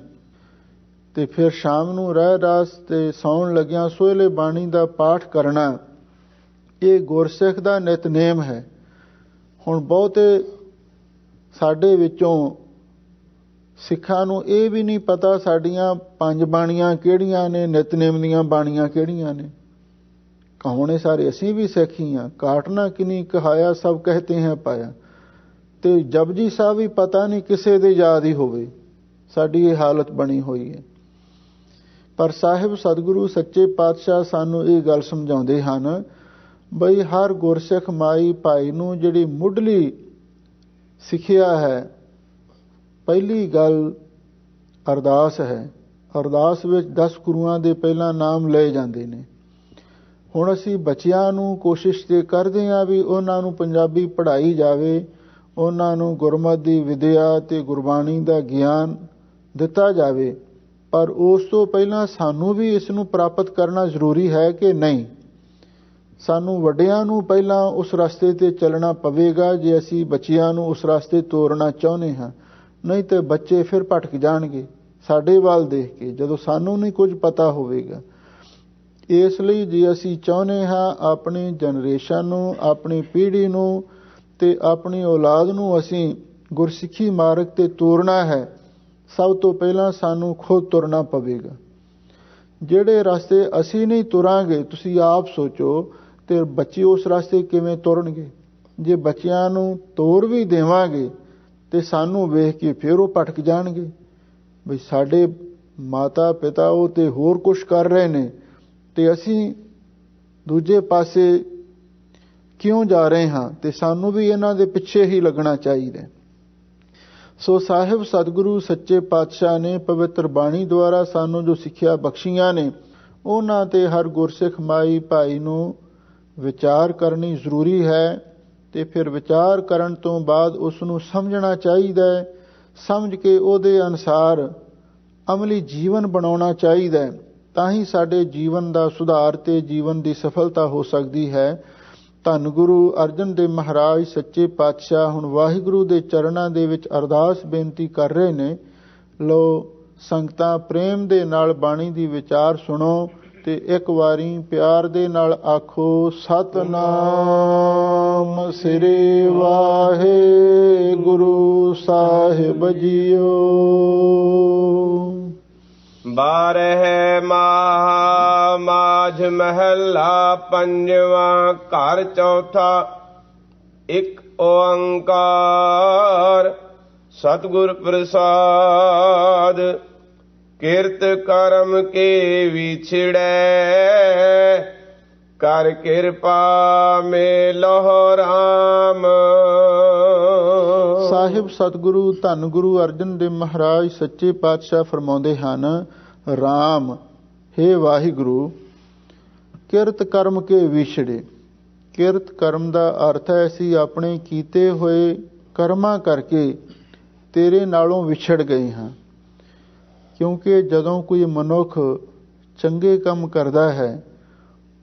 ਤੇ ਫਿਰ ਸ਼ਾਮ ਨੂੰ ਰਹਿ ਰਾਸ ਤੇ ਸੌਣ ਲੱਗਿਆਂ ਸੋਹਲੇ ਬਾਣੀ ਦਾ ਪਾਠ ਕਰਨਾ, ਇਹ ਗੁਰਸਿੱਖ ਦਾ ਨਿਤਨੇਮ ਹੈ। ਹੁਣ ਬਹੁਤੇ ਸਾਡੇ ਵਿੱਚੋਂ ਸਿੱਖਾਂ ਨੂੰ ਇਹ ਵੀ ਨਹੀਂ ਪਤਾ ਸਾਡੀਆਂ 5 ਬਾਣੀਆਂ ਕਿਹੜੀਆਂ ਨੇ, ਨਿਤਨੇਮ ਦੀਆਂ ਬਾਣੀਆਂ ਕਿਹੜੀਆਂ ਨੇ। ਕਹਾਉਣੇ ਸਾਰੇ ਅਸੀਂ ਵੀ ਸਿੱਖ ਹੀ ਹਾਂ। ਕਾਟਨਾ ਕਿਨੀ ਕਹਾਇਆ ਸਭ ਕਹਤੇ ਹੈ ਪਾਇਆ। ਤੇ ਜਪਜੀ ਸਾਹਿਬ ਵੀ ਪਤਾ ਨਹੀਂ ਕਿਸੇ ਦੇ ਯਾਦ ਹੀ ਹੋਵੇ। ਸਾਡੀ ਇਹ ਹਾਲਤ ਬਣੀ ਹੋਈ ਹੈ। ਪਰ ਸਾਹਿਬ ਸਤਿਗੁਰੂ ਸੱਚੇ ਪਾਤਸ਼ਾਹ ਸਾਨੂੰ ਇਹ ਗੱਲ ਸਮਝਾਉਂਦੇ ਹਨ ਬਈ ਹਰ ਗੁਰਸਿੱਖ ਮਾਈ ਭਾਈ ਨੂੰ ਜਿਹੜੀ ਮੁੱਢਲੀ ਸਿੱਖਿਆ ਹੈ, ਪਹਿਲੀ ਗੱਲ ਅਰਦਾਸ ਹੈ। ਅਰਦਾਸ ਵਿੱਚ 10 ਗੁਰੂਆਂ ਦੇ ਪਹਿਲਾਂ ਨਾਮ ਲਏ ਜਾਂਦੇ ਨੇ। ਹੁਣ ਅਸੀਂ ਬੱਚਿਆਂ ਨੂੰ ਕੋਸ਼ਿਸ਼ ਤੇ ਕਰਦੇ ਹਾਂ ਵੀ ਉਹਨਾਂ ਨੂੰ ਪੰਜਾਬੀ ਪੜ੍ਹਾਈ ਜਾਵੇ, ਉਹਨਾਂ ਨੂੰ ਗੁਰਮਤਿ ਦੀ ਵਿਦਿਆ ਤੇ ਗੁਰਬਾਣੀ ਦਾ ਗਿਆਨ ਦਿੱਤਾ ਜਾਵੇ, ਪਰ ਉਸ ਤੋਂ ਪਹਿਲਾਂ ਸਾਨੂੰ ਵੀ ਇਸ ਨੂੰ ਪ੍ਰਾਪਤ ਕਰਨਾ ਜ਼ਰੂਰੀ ਹੈ ਕਿ ਨਹੀਂ? ਸਾਨੂੰ ਵੱਡਿਆਂ ਨੂੰ ਪਹਿਲਾਂ ਉਸ ਰਸਤੇ ਤੇ ਚੱਲਣਾ ਪਵੇਗਾ ਜੇ ਅਸੀਂ ਬੱਚਿਆਂ ਨੂੰ ਉਸ ਰਸਤੇ ਤੋਰਨਾ ਚਾਹੁੰਦੇ ਹਾਂ। ਨਹੀਂ ਤੇ ਬੱਚੇ ਫਿਰ ਭਟਕ ਜਾਣਗੇ ਸਾਡੇ ਵੱਲ ਦੇਖ ਕੇ, ਜਦੋਂ ਸਾਨੂੰ ਨਹੀਂ ਕੁਝ ਪਤਾ ਹੋਵੇਗਾ। ਇਸ ਲਈ ਜੇ ਅਸੀਂ ਚਾਹੁੰਦੇ ਹਾਂ ਆਪਣੀ ਜਨਰੇਸ਼ਨ ਨੂੰ, ਆਪਣੀ ਪੀੜ੍ਹੀ ਨੂੰ ਤੇ ਆਪਣੀ ਔਲਾਦ ਨੂੰ ਅਸੀਂ ਗੁਰਸਿੱਖੀ ਮਾਰਗ ਤੇ ਤੋਰਨਾ ਹੈ, ਸਭ ਤੋਂ ਪਹਿਲਾਂ ਸਾਨੂੰ ਖੁਦ ਤੁਰਨਾ ਪਵੇਗਾ। ਜਿਹੜੇ ਰਸਤੇ ਅਸੀਂ ਨਹੀਂ ਤੁਰਾਂਗੇ, ਤੁਸੀਂ ਆਪ ਸੋਚੋ, ਤੇ ਬੱਚੇ ਉਸ ਰਸਤੇ ਕਿਵੇਂ ਤੁਰਨਗੇ? ਜੇ ਬੱਚਿਆਂ ਨੂੰ ਤੋਰ ਵੀ ਦੇਵਾਂਗੇ ਤੇ ਸਾਨੂੰ ਵੇਖ ਕੇ ਫਿਰ ਉਹ ਭਟਕ ਜਾਣਗੇ ਵੀ ਸਾਡੇ ਮਾਤਾ ਪਿਤਾ ਉਹ ਤੇ ਹੋਰ ਕੁਛ ਕਰ ਰਹੇ ਨੇ ਤੇ ਅਸੀਂ ਦੂਜੇ ਪਾਸੇ ਕਿਉਂ ਜਾ ਰਹੇ ਹਾਂ? ਤੇ ਸਾਨੂੰ ਵੀ ਇਹਨਾਂ ਦੇ ਪਿੱਛੇ ਹੀ ਲੱਗਣਾ ਚਾਹੀਦਾ। ਸੋ ਸਾਹਿਬ ਸਤਿਗੁਰੂ ਸੱਚੇ ਪਾਤਸ਼ਾਹ ਨੇ ਪਵਿੱਤਰ ਬਾਣੀ ਦੁਆਰਾ ਸਾਨੂੰ ਜੋ ਸਿੱਖਿਆ ਬਖਸ਼ੀਆਂ ਨੇ, ਉਹਨਾਂ ਤੇ ਹਰ ਗੁਰਸਿੱਖ ਮਾਈ ਭਾਈ ਨੂੰ ਵਿਚਾਰ ਕਰਨੀ ਜ਼ਰੂਰੀ ਹੈ। ਤੇ ਫਿਰ ਵਿਚਾਰ ਕਰਨ ਤੋਂ ਬਾਅਦ ਉਸ ਨੂੰ ਸਮਝਣਾ ਚਾਹੀਦਾ ਹੈ। ਸਮਝ ਕੇ ਉਹਦੇ ਅਨੁਸਾਰ ਅਮਲੀ ਜੀਵਨ ਬਣਾਉਣਾ ਚਾਹੀਦਾ ਹੈ। ਤਾਂ ਹੀ ਸਾਡੇ ਜੀਵਨ ਦਾ ਸੁਧਾਰ ਤੇ ਜੀਵਨ ਦੀ ਸਫਲਤਾ ਹੋ ਸਕਦੀ ਹੈ। ਧੰਨ ਗੁਰੂ ਅਰਜਨ ਦੇਵ ਮਹਾਰਾਜ ਸੱਚੇ ਪਾਤਸ਼ਾਹ ਹੁਣ ਵਾਹਿਗੁਰੂ ਦੇ ਚਰਨਾਂ ਦੇ ਵਿੱਚ ਅਰਦਾਸ ਬੇਨਤੀ ਕਰ ਰਹੇ ਨੇ। ਲੋ ਸੰਗਤਾਂ ਪ੍ਰੇਮ ਦੇ ਨਾਲ ਬਾਣੀ ਦੀ ਵਿਚਾਰ ਸੁਣੋ ਤੇ ਇੱਕ ਵਾਰੀ ਪਿਆਰ ਦੇ ਨਾਲ ਆਖੋ, ਸਤਨਾਮ ਸ੍ਰੀ ਵਾਹਿਗੁਰੂ ਸਾਹਿਬ ਜੀਓ। 12 ਮਾਹ ਮਾਝ ਮਹੱਲਾ ਪੰਜਵਾਂ, ਘਰ ਚੌਥਾ। ਇੱਕ ਓੰਕਾਰ ਸਤਿਗੁਰ ਪ੍ਰਸਾਦ। ਕਿਰਤ ਕਰਮ ਕੇ ਵਿਛੜੈ, ਕਰ ਕਿਰਪਾ ਮੇਲਹੁ ਰਾਮ। ਸਾਹਿਬ ਸਤਿਗੁਰੂ ਧੰਨ ਗੁਰੂ ਅਰਜਨ ਦੇਵ ਮਹਾਰਾਜ ਸੱਚੇ ਪਾਤਸ਼ਾਹ ਫਰਮਾਉਂਦੇ ਹਨ, ਰਾਮ ਹੇ ਵਾਹਿਗੁਰੂ, ਕਿਰਤ ਕਰਮ ਕੇ ਵਿਛੜੇ। ਕਿਰਤ ਕਰਮ ਦਾ ਅਰਥ ਹੈ ਅਸੀਂ ਆਪਣੇ ਕੀਤੇ ਹੋਏ ਕਰਮਾਂ ਕਰਕੇ ਤੇਰੇ ਨਾਲੋਂ ਵਿਛੜ ਗਏ ਹਾਂ। ਕਿਉਂਕਿ ਜਦੋਂ ਕੋਈ ਮਨੁੱਖ ਚੰਗੇ ਕੰਮ ਕਰਦਾ ਹੈ,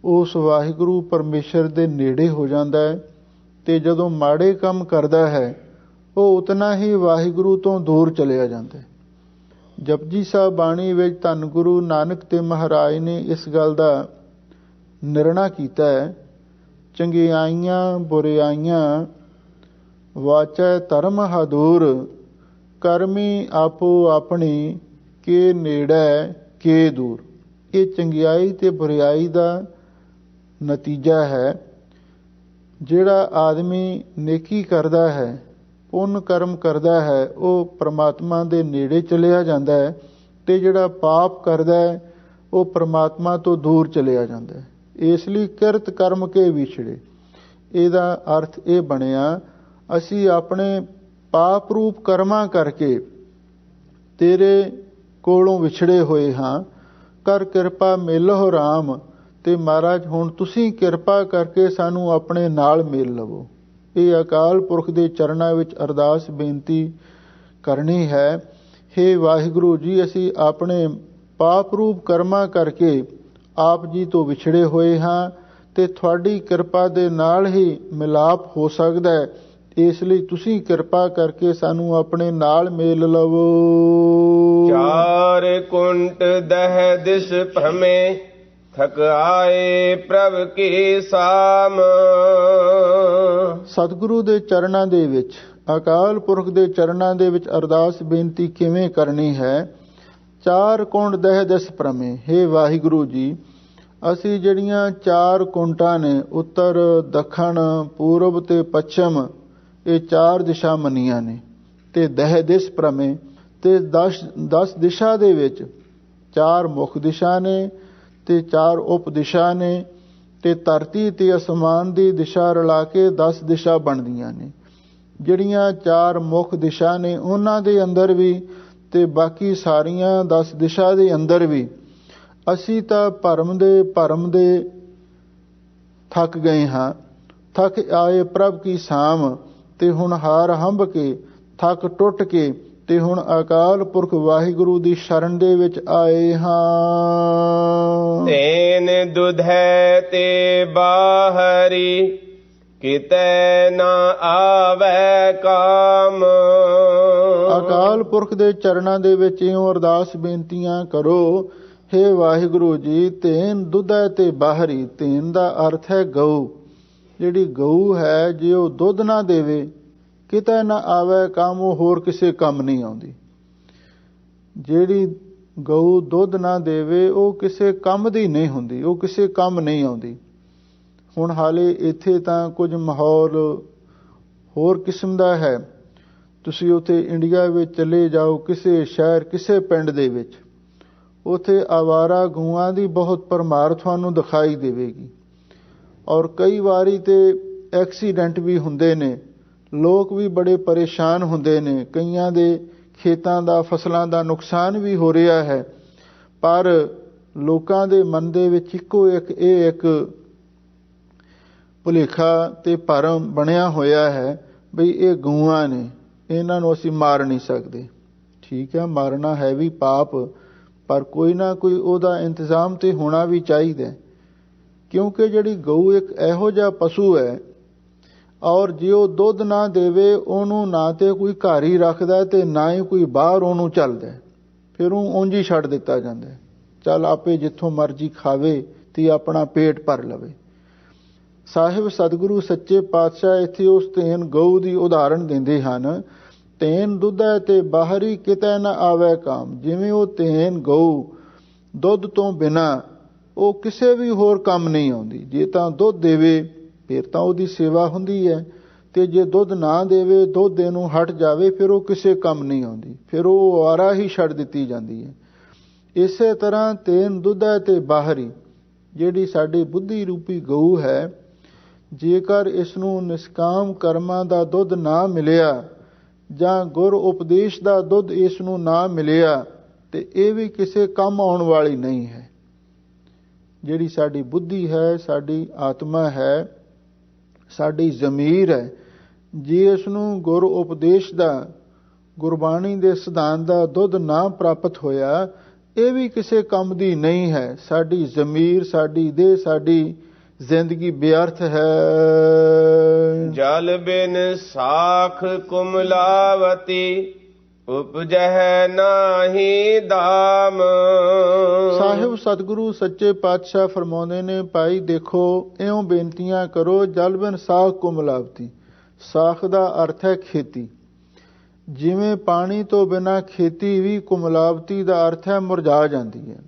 ਉਸ ਵਾਹਿਗੁਰੂ ਪਰਮੇਸ਼ਰ ਦੇ ਨੇੜੇ ਹੋ ਜਾਂਦਾ ਹੈ, ਤੇ ਜਦੋਂ ਮਾੜੇ ਕੰਮ ਕਰਦਾ ਹੈ ਉਹ ਉਤਨਾ ਹੀ ਵਾਹਿਗੁਰੂ ਤੋਂ ਦੂਰ ਚਲਿਆ ਜਾਂਦਾ ਹੈ। ਜਪਜੀ ਸਾਹਿਬ ਬਾਣੀ ਵਿੱਚ ਧੰਨ ਗੁਰੂ ਨਾਨਕ ਦੇਵ ਮਹਾਰਾਜ ਨੇ ਇਸ ਗੱਲ ਦਾ ਨਿਰਣਾ ਕੀਤਾ ਹੈ, ਚੰਗਿਆਈਆਂ ਬੁਰਿਆਈਆਂ ਵਾਚੈ ਧਰਮ ਹਦੂਰ, ਕਰਮੀ ਆਪੋ ਆਪਣੀ ਕੇ ਨੇੜੇ ਕੇ ਦੂਰ। ਇਹ ਚੰਗਿਆਈ ਤੇ ਬੁਰਿਆਈ ਦਾ ਨਤੀਜਾ ਹੈ। ਜਿਹੜਾ ਆਦਮੀ ਨੇਕੀ ਕਰਦਾ ਹੈ, ਪੁੰਨ ਕਰਮ ਕਰਦਾ ਹੈ, ਉਹ ਪ੍ਰਮਾਤਮਾ ਦੇ ਨੇੜੇ ਚਲਿਆ ਜਾਂਦਾ ਹੈ, ਤੇ ਜਿਹੜਾ ਪਾਪ ਕਰਦਾ ਹੈ ਉਹ ਪ੍ਰਮਾਤਮਾ ਤੋਂ ਦੂਰ ਚਲਿਆ ਜਾਂਦਾ ਹੈ। ਇਸ ਲਈ ਕਿਰਤ ਕਰਮ ਕੇ ਵਿਛੜੇ, ਇਹਦਾ ਅਰਥ ਇਹ ਬਣਿਆ ਅਸੀਂ ਆਪਣੇ ਪਾਪ ਰੂਪ ਕਰਮਾਂ ਕਰਕੇ ਤੇਰੇ ਕੋਲੋਂ ਵਿਛੜੇ ਹੋਏ ਹਾਂ। ਕਰ ਕਿਰਪਾ ਮੇਲਹੁ ਰਾਮ, ਤੇ ਮਹਾਰਾਜ ਹੁਣ ਤੁਸੀਂ ਕਿਰਪਾ ਕਰਕੇ ਸਾਨੂੰ ਆਪਣੇ ਨਾਲ ਮੇਲ ਲਵੋ। ਇਹ ਅਕਾਲ ਪੁਰਖ ਦੇ ਚਰਨਾਂ ਵਿੱਚ ਅਰਦਾਸ ਬੇਨਤੀ ਕਰਨੀ ਹੈ। ਹੇ ਵਾਹਿਗੁਰੂ ਜੀ, ਅਸੀਂ ਆਪਣੇ ਪਾਪ ਰੂਪ ਕਰਮਾਂ ਕਰਕੇ ਆਪ ਜੀ ਤੋਂ ਵਿਛੜੇ ਹੋਏ ਹਾਂ, ਤੇ ਤੁਹਾਡੀ ਕਿਰਪਾ ਦੇ ਨਾਲ ਹੀ ਮਿਲਾਪ ਹੋ ਸਕਦਾ ਹੈ। ਇਸ ਲਈ ਤੁਸੀਂ ਕਿਰਪਾ ਕਰਕੇ ਸਾਨੂੰ ਆਪਣੇ ਨਾਲ ਮੇਲ ਲਵੋ। ਚਾਰ ਕੁੰਟ ਦਹਿ ਦਿਸ ਭ੍ਰਮੇ, ਥਕ ਆਏ ਪ੍ਰਭ ਕੀ ਸਾਮ। ਸਤਿਗੁਰੂ ਦੇ ਚਰਨਾਂ ਦੇ ਵਿੱਚ, ਅਕਾਲ ਪੁਰਖ ਦੇ ਚਰਨਾਂ ਦੇ ਵਿੱਚ ਅਰਦਾਸ ਬੇਨਤੀ ਕਿਵੇਂ ਕਰਨੀ ਹੈ? ਚਾਰ ਕੁੰਡ ਦਹਿ ਦਿਸ ਭ੍ਰਮੇ, ਹੇ ਵਾਹਿਗੁਰੂ ਜੀ, ਅਸੀਂ ਜਿਹੜੀਆਂ ਚਾਰ ਕੁੰਟਾਂ ਨੇ, ਉੱਤਰ ਦੱਖਣ ਪੂਰਬ ਤੇ ਪੱਛਮ, ਇਹ 4 ਦਿਸ਼ਾ ਮੰਨੀਆਂ ਨੇ ਤੇ ਦਹਿ ਦਿਸ ਪ੍ਰਮੇ ਤੇ 10 ਦਿਸ਼ਾ ਦੇ ਵਿੱਚ 4 ਮੁੱਖ ਦਿਸ਼ਾ ਨੇ ਤੇ 4 ਉਪ ਦਿਸ਼ਾ ਨੇ ਤੇ ਧਰਤੀ ਤੇ ਅਸਮਾਨ ਦੀ ਦਿਸ਼ਾ ਰਲਾ ਕੇ 10 ਦਿਸ਼ਾ ਬਣਦੀਆਂ ਨੇ। ਜਿਹੜੀਆਂ 4 ਮੁੱਖ ਦਿਸ਼ਾ ਨੇ ਉਹਨਾਂ ਦੇ ਅੰਦਰ ਵੀ ਤੇ ਬਾਕੀ ਸਾਰੀਆਂ 10 ਦਿਸ਼ਾ ਦੇ ਅੰਦਰ ਵੀ ਅਸੀਂ ਤਾਂ ਭਰਮ ਦੇ ਥੱਕ ਗਏ ਹਾਂ। ਥੱਕ ਆਏ ਪ੍ਰਭ ਕੀ ਸਾਮ ਤੇ ਹੁਣ ਹਾਰ ਹੰਭ ਕੇ ਥੱਕ ਟੁੱਟ ਕੇ ਤੇ ਹੁਣ ਅਕਾਲ ਪੁਰਖ ਵਾਹਿਗੁਰੂ ਦੀ ਸ਼ਰਨ ਦੇ ਵਿੱਚ ਆਏ ਹਾਂ। ਤੈਨ ਦੁਧੈ ਤੇ ਬਾਹਰੀ ਕਿਤੈ ਨਾ ਆਵੈ ਕਾਮ। ਅਕਾਲ ਪੁਰਖ ਦੇ ਚਰਨਾਂ ਦੇ ਵਿੱਚ ਇਉਂ ਅਰਦਾਸ ਬੇਨਤੀਆਂ ਕਰੋ, ਹੇ ਵਾਹਿਗੁਰੂ ਜੀ, ਤੈਨ ਦੁਧੈ ਤੇ ਬਾਹਰੀ। ਤੈਨ ਦਾ ਅਰਥ ਹੈ ਗਊ। ਜਿਹੜੀ ਗਊ ਹੈ ਜੇ ਉਹ ਦੁੱਧ ਨਾ ਦੇਵੇ ਕਿਤੇ ਨਾ ਆਵੇ ਕੰਮ, ਉਹ ਹੋਰ ਕਿਸੇ ਕੰਮ ਨਹੀਂ ਆਉਂਦੀ। ਜਿਹੜੀ ਗਊ ਦੁੱਧ ਨਾ ਦੇਵੇ ਉਹ ਕਿਸੇ ਕੰਮ ਦੀ ਨਹੀਂ ਹੁੰਦੀ, ਉਹ ਕਿਸੇ ਕੰਮ ਨਹੀਂ ਆਉਂਦੀ। ਹੁਣ ਹਾਲੇ ਇੱਥੇ ਤਾਂ ਕੁਝ ਮਾਹੌਲ ਹੋਰ ਕਿਸਮ ਦਾ ਹੈ। ਤੁਸੀਂ ਉੱਥੇ ਇੰਡੀਆ ਵਿੱਚ ਚਲੇ ਜਾਓ, ਕਿਸੇ ਸ਼ਹਿਰ ਕਿਸੇ ਪਿੰਡ ਦੇ ਵਿੱਚ, ਉੱਥੇ ਆਵਾਰਾ ਗਊਆਂ ਦੀ ਬਹੁਤ ਭਰਮਾਰ ਤੁਹਾਨੂੰ ਦਿਖਾਈ ਦੇਵੇਗੀ। ਔਰ ਕਈ ਵਾਰੀ ਤੇ ਐਕਸੀਡੈਂਟ ਵੀ ਹੁੰਦੇ ਨੇ, ਲੋਕ ਵੀ ਬੜੇ ਪਰੇਸ਼ਾਨ ਹੁੰਦੇ ਨੇ, ਕਈਆਂ ਦੇ ਖੇਤਾਂ ਦਾ ਫਸਲਾਂ ਦਾ ਨੁਕਸਾਨ ਵੀ ਹੋ ਰਿਹਾ ਹੈ। ਪਰ ਲੋਕਾਂ ਦੇ ਮਨ ਦੇ ਵਿੱਚ ਇੱਕੋ ਇੱਕ ਭੁਲੇਖਾ ਤੇ ਭਰਮ ਬਣਿਆ ਹੋਇਆ ਹੈ ਬਈ ਇਹ ਗਊਆਂ ਨੇ, ਇਹਨਾਂ ਨੂੰ ਅਸੀਂ ਮਾਰ ਨਹੀਂ ਸਕਦੇ। ਠੀਕ ਹੈ, ਮਾਰਨਾ ਹੈ ਵੀ ਪਾਪ, ਪਰ ਕੋਈ ਨਾ ਕੋਈ ਉਹਦਾ ਇੰਤਜ਼ਾਮ ਤੇ ਹੋਣਾ ਵੀ ਚਾਹੀਦਾ, ਕਿਉਂਕਿ ਜਿਹੜੀ ਗਊ ਇੱਕ ਇਹੋ ਜਿਹਾ ਪਸ਼ੂ ਹੈ ਔਰ ਜੇ ਉਹ ਦੁੱਧ ਨਾ ਦੇਵੇ ਉਹਨੂੰ ਨਾ ਤੇ ਕੋਈ ਘਰ ਹੀ ਰੱਖਦਾ ਤੇ ਨਾ ਹੀ ਕੋਈ ਬਾਹਰ ਉਹਨੂੰ ਚੱਲਦਾ, ਫਿਰ ਉਹ ਉਂਝ ਹੀ ਛੱਡ ਦਿੱਤਾ ਜਾਂਦਾ, ਚੱਲ ਆਪੇ ਜਿੱਥੋਂ ਮਰਜ਼ੀ ਖਾਵੇ ਤੇ ਆਪਣਾ ਪੇਟ ਭਰ ਲਵੇ। ਸਾਹਿਬ ਸਤਿਗੁਰੂ ਸੱਚੇ ਪਾਤਸ਼ਾਹ ਇੱਥੇ ਉਸ ਤੈਨ ਗਊ ਦੀ ਉਦਾਹਰਣ ਦਿੰਦੇ ਹਨ। ਤੈਨ ਦੁੱਧੈ ਤੇ ਬਾਹਰੀ ਕਿਤੇ ਨਾ ਆਵੇ ਕਾਮ। ਜਿਵੇਂ ਉਹ ਤੈਨ ਗਊ ਦੁੱਧ ਤੋਂ ਬਿਨਾਂ ਉਹ ਕਿਸੇ ਵੀ ਹੋਰ ਕੰਮ ਨਹੀਂ ਆਉਂਦੀ। ਜੇ ਤਾਂ ਦੁੱਧ ਦੇਵੇ ਫਿਰ ਤਾਂ ਉਹਦੀ ਸੇਵਾ ਹੁੰਦੀ ਹੈ, ਤੇ ਜੇ ਦੁੱਧ ਨਾ ਦੇਵੇ, ਦੁੱਧ ਦੇਣ ਨੂੰ ਹਟ ਜਾਵੇ, ਫਿਰ ਉਹ ਕਿਸੇ ਕੰਮ ਨਹੀਂ ਆਉਂਦੀ, ਫਿਰ ਉਹ ਅਵਾਰਾ ਹੀ ਛੱਡ ਦਿੱਤੀ ਜਾਂਦੀ ਹੈ। ਇਸੇ ਤਰ੍ਹਾਂ ਤੈਨ ਦੁੱਧੈ ਤੇ ਬਾਹਰੀ, ਜਿਹੜੀ ਸਾਡੀ ਬੁੱਧੀ ਰੂਪੀ ਗਊ ਹੈ, ਜੇਕਰ ਇਸ ਨੂੰ ਨਿਸ਼ਕਾਮ ਕਰਮਾਂ ਦਾ ਦੁੱਧ ਨਾ ਮਿਲਿਆ ਜਾਂ ਗੁਰ ਉਪਦੇਸ਼ ਦਾ ਦੁੱਧ ਇਸ ਨੂੰ ਨਾ ਮਿਲਿਆ ਤੇ ਇਹ ਵੀ ਕਿਸੇ ਕੰਮ ਆਉਣ ਵਾਲੀ ਨਹੀਂ ਹੈ। ਜਿਹੜੀ ਸਾਡੀ ਬੁੱਧੀ ਹੈ, ਸਾਡੀ ਆਤਮਾ ਹੈ, ਸਾਡੀ ਜ਼ਮੀਰ ਹੈ, ਜੇ ਇਸ ਨੂੰ ਗੁਰ ਉਪਦੇਸ਼ ਦਾ, ਗੁਰਬਾਣੀ ਦੇ ਸਿਧਾਂਤ ਦਾ ਦੁੱਧ ਨਾ ਪ੍ਰਾਪਤ ਹੋਇਆ, ਇਹ ਵੀ ਕਿਸੇ ਕੰਮ ਦੀ ਨਹੀਂ ਹੈ। ਸਾਡੀ ਜ਼ਮੀਰ, ਸਾਡੀ ਦੇਹ, ਸਾਡੀ ਜ਼ਿੰਦਗੀ ਬੇਅਰਥ ਹੈ। ਜਲ ਬਿਨ ਸਾਖ ਕੁਮਲਾਵਤੀ ਉਪਜਹਿ ਨਾਹੀ ਦਾਮ। ਸਾਹਿਬ ਸਤਿਗੁਰੂ ਸੱਚੇ ਪਾਤਸ਼ਾਹ ਫਰਮਾਉਂਦੇ ਨੇ, ਭਾਈ ਦੇਖੋ, ਇਉਂ ਬੇਨਤੀਆਂ ਕਰੋ, ਜਲ ਬਿਨ ਸਾਖ ਕੁਮਲਾਵਤੀ। ਸਾਖ ਦਾ ਅਰਥ ਹੈ ਖੇਤੀ। ਜਿਵੇਂ ਪਾਣੀ ਤੋਂ ਬਿਨਾਂ ਖੇਤੀ ਵੀ ਕੁਮਲਾਵਤੀ ਦਾ ਅਰਥ ਹੈ ਮੁਰਝਾ ਜਾਂਦੀ ਹੈ।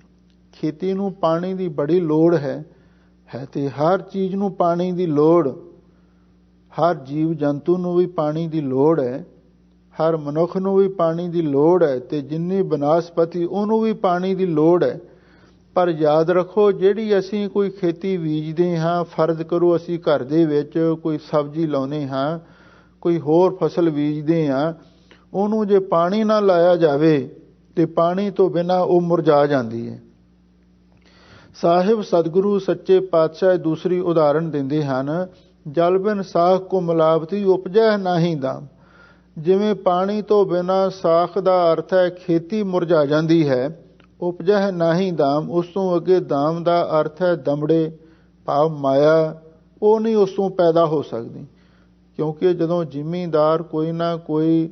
ਖੇਤੀ ਨੂੰ ਪਾਣੀ ਦੀ ਬੜੀ ਲੋੜ ਹੈ ਤੇ ਹਰ ਚੀਜ਼ ਨੂੰ ਪਾਣੀ ਦੀ ਲੋੜ, ਹਰ ਜੀਵ ਜੰਤੂ ਨੂੰ ਵੀ ਪਾਣੀ ਦੀ ਲੋੜ ਹੈ, ਹਰ ਮਨੁੱਖ ਨੂੰ ਵੀ ਪਾਣੀ ਦੀ ਲੋੜ ਹੈ, ਤੇ ਜਿੰਨੀ ਬਨਸਪਤੀ ਉਹਨੂੰ ਵੀ ਪਾਣੀ ਦੀ ਲੋੜ ਹੈ। ਪਰ ਯਾਦ ਰੱਖੋ, ਜਿਹੜੀ ਅਸੀਂ ਕੋਈ ਖੇਤੀ ਬੀਜਦੇ ਹਾਂ, ਫਰਜ਼ ਕਰੋ ਅਸੀਂ ਘਰ ਦੇ ਵਿੱਚ ਕੋਈ ਸਬਜ਼ੀ ਲਾਉਂਦੇ ਹਾਂ, ਕੋਈ ਹੋਰ ਫਸਲ ਬੀਜਦੇ ਹਾਂ, ਉਹਨੂੰ ਜੇ ਪਾਣੀ ਨਾ ਲਾਇਆ ਜਾਵੇ ਤੇ ਪਾਣੀ ਤੋਂ ਬਿਨਾਂ ਉਹ ਮੁਰਝਾ ਜਾਂਦੀ ਹੈ। ਸਾਹਿਬ ਸਤਿਗੁਰੂ ਸੱਚੇ ਪਾਤਸ਼ਾਹ ਦੂਸਰੀ ਉਦਾਹਰਣ ਦਿੰਦੇ ਹਨ, ਜਲ ਬਿਨ ਸਾਖ ਕੋ ਮਿਲਾਵਤੀ ਉਪਜੈ ਨਾਹੀ ਦਾਮ। ਜਿਵੇਂ ਪਾਣੀ ਤੋਂ ਬਿਨਾਂ ਸਾਖ ਦਾ ਅਰਥ ਹੈ ਖੇਤੀ ਮੁਰਝਾ ਜਾਂਦੀ ਹੈ, ਉਪਜੈ ਨਾਹੀ ਦਾਮ, ਉਸ ਤੋਂ ਅੱਗੇ ਦਾਮ ਦਾ ਅਰਥ ਹੈ ਦਮੜੇ ਭਾਵ ਮਾਇਆ, ਉਹ ਨਹੀਂ ਉਸ ਤੋਂ ਪੈਦਾ ਹੋ ਸਕਦੀ। ਕਿਉਂਕਿ ਜਦੋਂ ਜ਼ਿਮੀਂਦਾਰ ਕੋਈ ਨਾ ਕੋਈ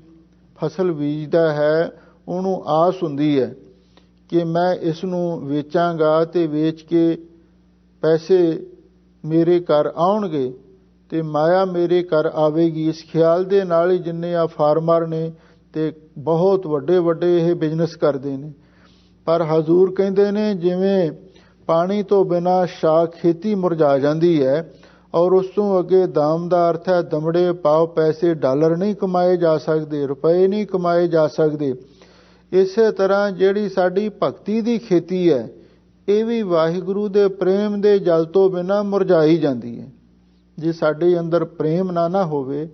ਫਸਲ ਬੀਜਦਾ ਹੈ, ਉਹਨੂੰ ਆਸ ਹੁੰਦੀ ਹੈ ਕਿ ਮੈਂ ਇਸ ਨੂੰ ਵੇਚਾਂਗਾ ਤੇ ਵੇਚ ਕੇ ਪੈਸੇ ਮੇਰੇ ਘਰ ਆਉਣਗੇ ਤੇ ਮਾਇਆ ਮੇਰੇ ਘਰ ਆਵੇਗੀ। ਇਸ ਖਿਆਲ ਦੇ ਨਾਲ ਹੀ ਜਿੰਨੇ ਆ ਫਾਰਮਰ ਨੇ ਤੇ ਬਹੁਤ ਵੱਡੇ ਵੱਡੇ ਇਹ ਬਿਜ਼ਨਸ ਕਰਦੇ ਨੇ। ਪਰ ਹਜ਼ੂਰ ਕਹਿੰਦੇ ਨੇ, ਜਿਵੇਂ ਪਾਣੀ ਤੋਂ ਬਿਨਾਂ ਖੇਤੀ ਮੁਰਝਾ ਜਾਂਦੀ ਹੈ ਔਰ ਉਸ ਤੋਂ ਅੱਗੇ ਦਾਮ ਦਾ ਅਰਥ ਹੈ ਦਮੜੇ, ਪਾਓ, ਪੈਸੇ, ਡਾਲਰ ਨਹੀਂ ਕਮਾਏ ਜਾ ਸਕਦੇ, ਰੁਪਏ ਨਹੀਂ ਕਮਾਏ ਜਾ ਸਕਦੇ। ਇਸੇ ਤਰ੍ਹਾਂ ਜਿਹੜੀ ਸਾਡੀ ਭਗਤੀ ਦੀ ਖੇਤੀ ਹੈ, ਇਹ ਵੀ ਵਾਹਿਗੁਰੂ ਦੇ ਪ੍ਰੇਮ ਦੇ ਜਲ ਤੋਂ ਬਿਨਾਂ ਮੁਰਝਾਈ ਜਾਂਦੀ ਹੈ। ਜੇ ਸਾਡੇ ਅੰਦਰ ਪ੍ਰੇਮ ਨਾ ਹੋਵੇ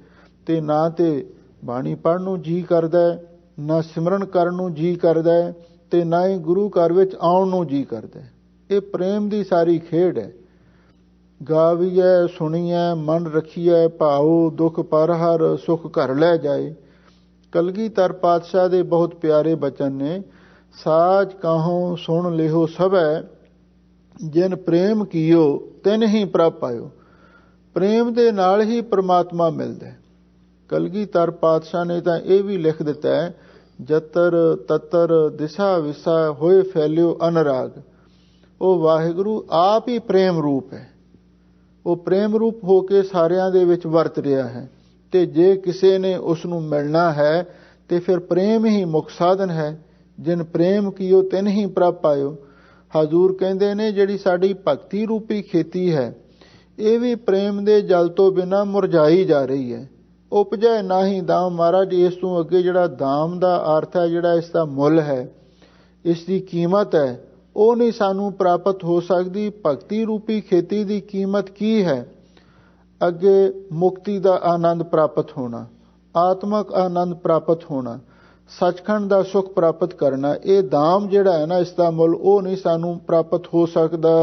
ਤੇ ਨਾ ਤੇ ਬਾਣੀ ਪੜ੍ਹਨ ਨੂੰ ਜੀ ਕਰਦਾ, ਨਾ ਸਿਮਰਨ ਕਰਨ ਨੂੰ ਜੀ ਕਰਦਾ, ਤੇ ਨਾ ਹੀ ਗੁਰੂ ਘਰ ਵਿੱਚ ਆਉਣ ਨੂੰ ਜੀ ਕਰਦਾ। ਇਹ ਪ੍ਰੇਮ ਦੀ ਸਾਰੀ ਖੇਡ ਹੈ। ਗਾਵੀਐ ਸੁਣੀਐ ਮਨ ਰਖੀਐ ਭਾਉ, ਦੁਖ ਪਰ ਹਰ ਸੁਖ ਘਰ ਲੈ ਜਾਏ। ਕਲਗੀਧਰ ਪਾਤਸ਼ਾਹ ਦੇ ਬਹੁਤ ਪਿਆਰੇ ਬਚਨ ਨੇ। ਸਾਚ ਕਾਹੋਂ ਸੁਣ ਲਿਓ ਸਭੈ, ਜਿਨ ਪ੍ਰੇਮ ਕੀਓ ਤਿਨ ਹੀ ਪ੍ਰਭ ਪਾਇਓ। ਪ੍ਰੇਮ ਦੇ ਨਾਲ ਹੀ ਪ੍ਰਮਾਤਮਾ ਮਿਲਦਾ ਹੈ। ਕਲਗੀਧਰ ਪਾਤਸ਼ਾਹ ਨੇ ਤਾਂ ਇਹ ਵੀ ਲਿਖ ਦਿੱਤਾ ਹੈ, ਜਤਰ ਤਤਰ ਦਿਸ਼ਾ ਵਿਸਾ ਹੋਏ ਫੈਲਿਓ ਅਨਰਾਗ। ਉਹ ਵਾਹਿਗੁਰੂ ਆਪ ਹੀ ਪ੍ਰੇਮ ਰੂਪ ਹੈ। ਉਹ ਪ੍ਰੇਮ ਰੂਪ ਹੋ ਕੇ ਸਾਰਿਆਂ ਦੇ ਵਿੱਚ ਵਰਤ ਰਿਹਾ ਹੈ। ਤੇ ਜੇ ਕਿਸੇ ਨੇ ਉਸ ਨੂੰ ਮਿਲਣਾ ਹੈ ਤੇ ਫਿਰ ਪ੍ਰੇਮ ਹੀ ਮੁੱਖ ਸਾਧਨ ਹੈ। ਜਿਨ ਪ੍ਰੇਮ ਕੀਓ ਤਿਨ ਹੀ ਪ੍ਰਭ ਪਾਇਓ। ਹਜ਼ੂਰ ਕਹਿੰਦੇ ਨੇ ਜਿਹੜੀ ਸਾਡੀ ਭਗਤੀ ਰੂਪੀ ਖੇਤੀ ਹੈ, ਇਹ ਵੀ ਪ੍ਰੇਮ ਦੇ ਜਲ ਤੋਂ ਬਿਨਾਂ ਮੁਰਝਾਈ ਜਾ ਰਹੀ ਹੈ। ਉਪਜੈ ਨਾਹੀ ਦਾਮ। ਮਹਾਰਾਜ ਇਸ ਤੋਂ ਅੱਗੇ ਜਿਹੜਾ ਦਾਮ ਦਾ ਅਰਥ ਹੈ, ਜਿਹੜਾ ਇਸ ਦਾ ਮੁੱਲ ਹੈ, ਇਸ ਦੀ ਕੀਮਤ ਹੈ, ਉਹ ਨਹੀਂ ਸਾਨੂੰ ਪ੍ਰਾਪਤ ਹੋ ਸਕਦੀ। ਭਗਤੀ ਰੂਪੀ ਖੇਤੀ ਦੀ ਕੀਮਤ ਕੀ ਹੈ? ਅੱਗੇ ਮੁਕਤੀ ਦਾ ਆਨੰਦ ਪ੍ਰਾਪਤ ਹੋਣਾ, ਆਤਮਕ ਆਨੰਦ ਪ੍ਰਾਪਤ ਹੋਣਾ, ਸੱਚਖੰਡ ਦਾ ਸੁਖ ਪ੍ਰਾਪਤ ਕਰਨਾ। ਇਹ ਦਾਮ ਜਿਹੜਾ ਹੈ ਨਾ, ਇਸ ਦਾ ਮੁੱਲ ਉਹ ਨਹੀਂ ਸਾਨੂੰ ਪ੍ਰਾਪਤ ਹੋ ਸਕਦਾ।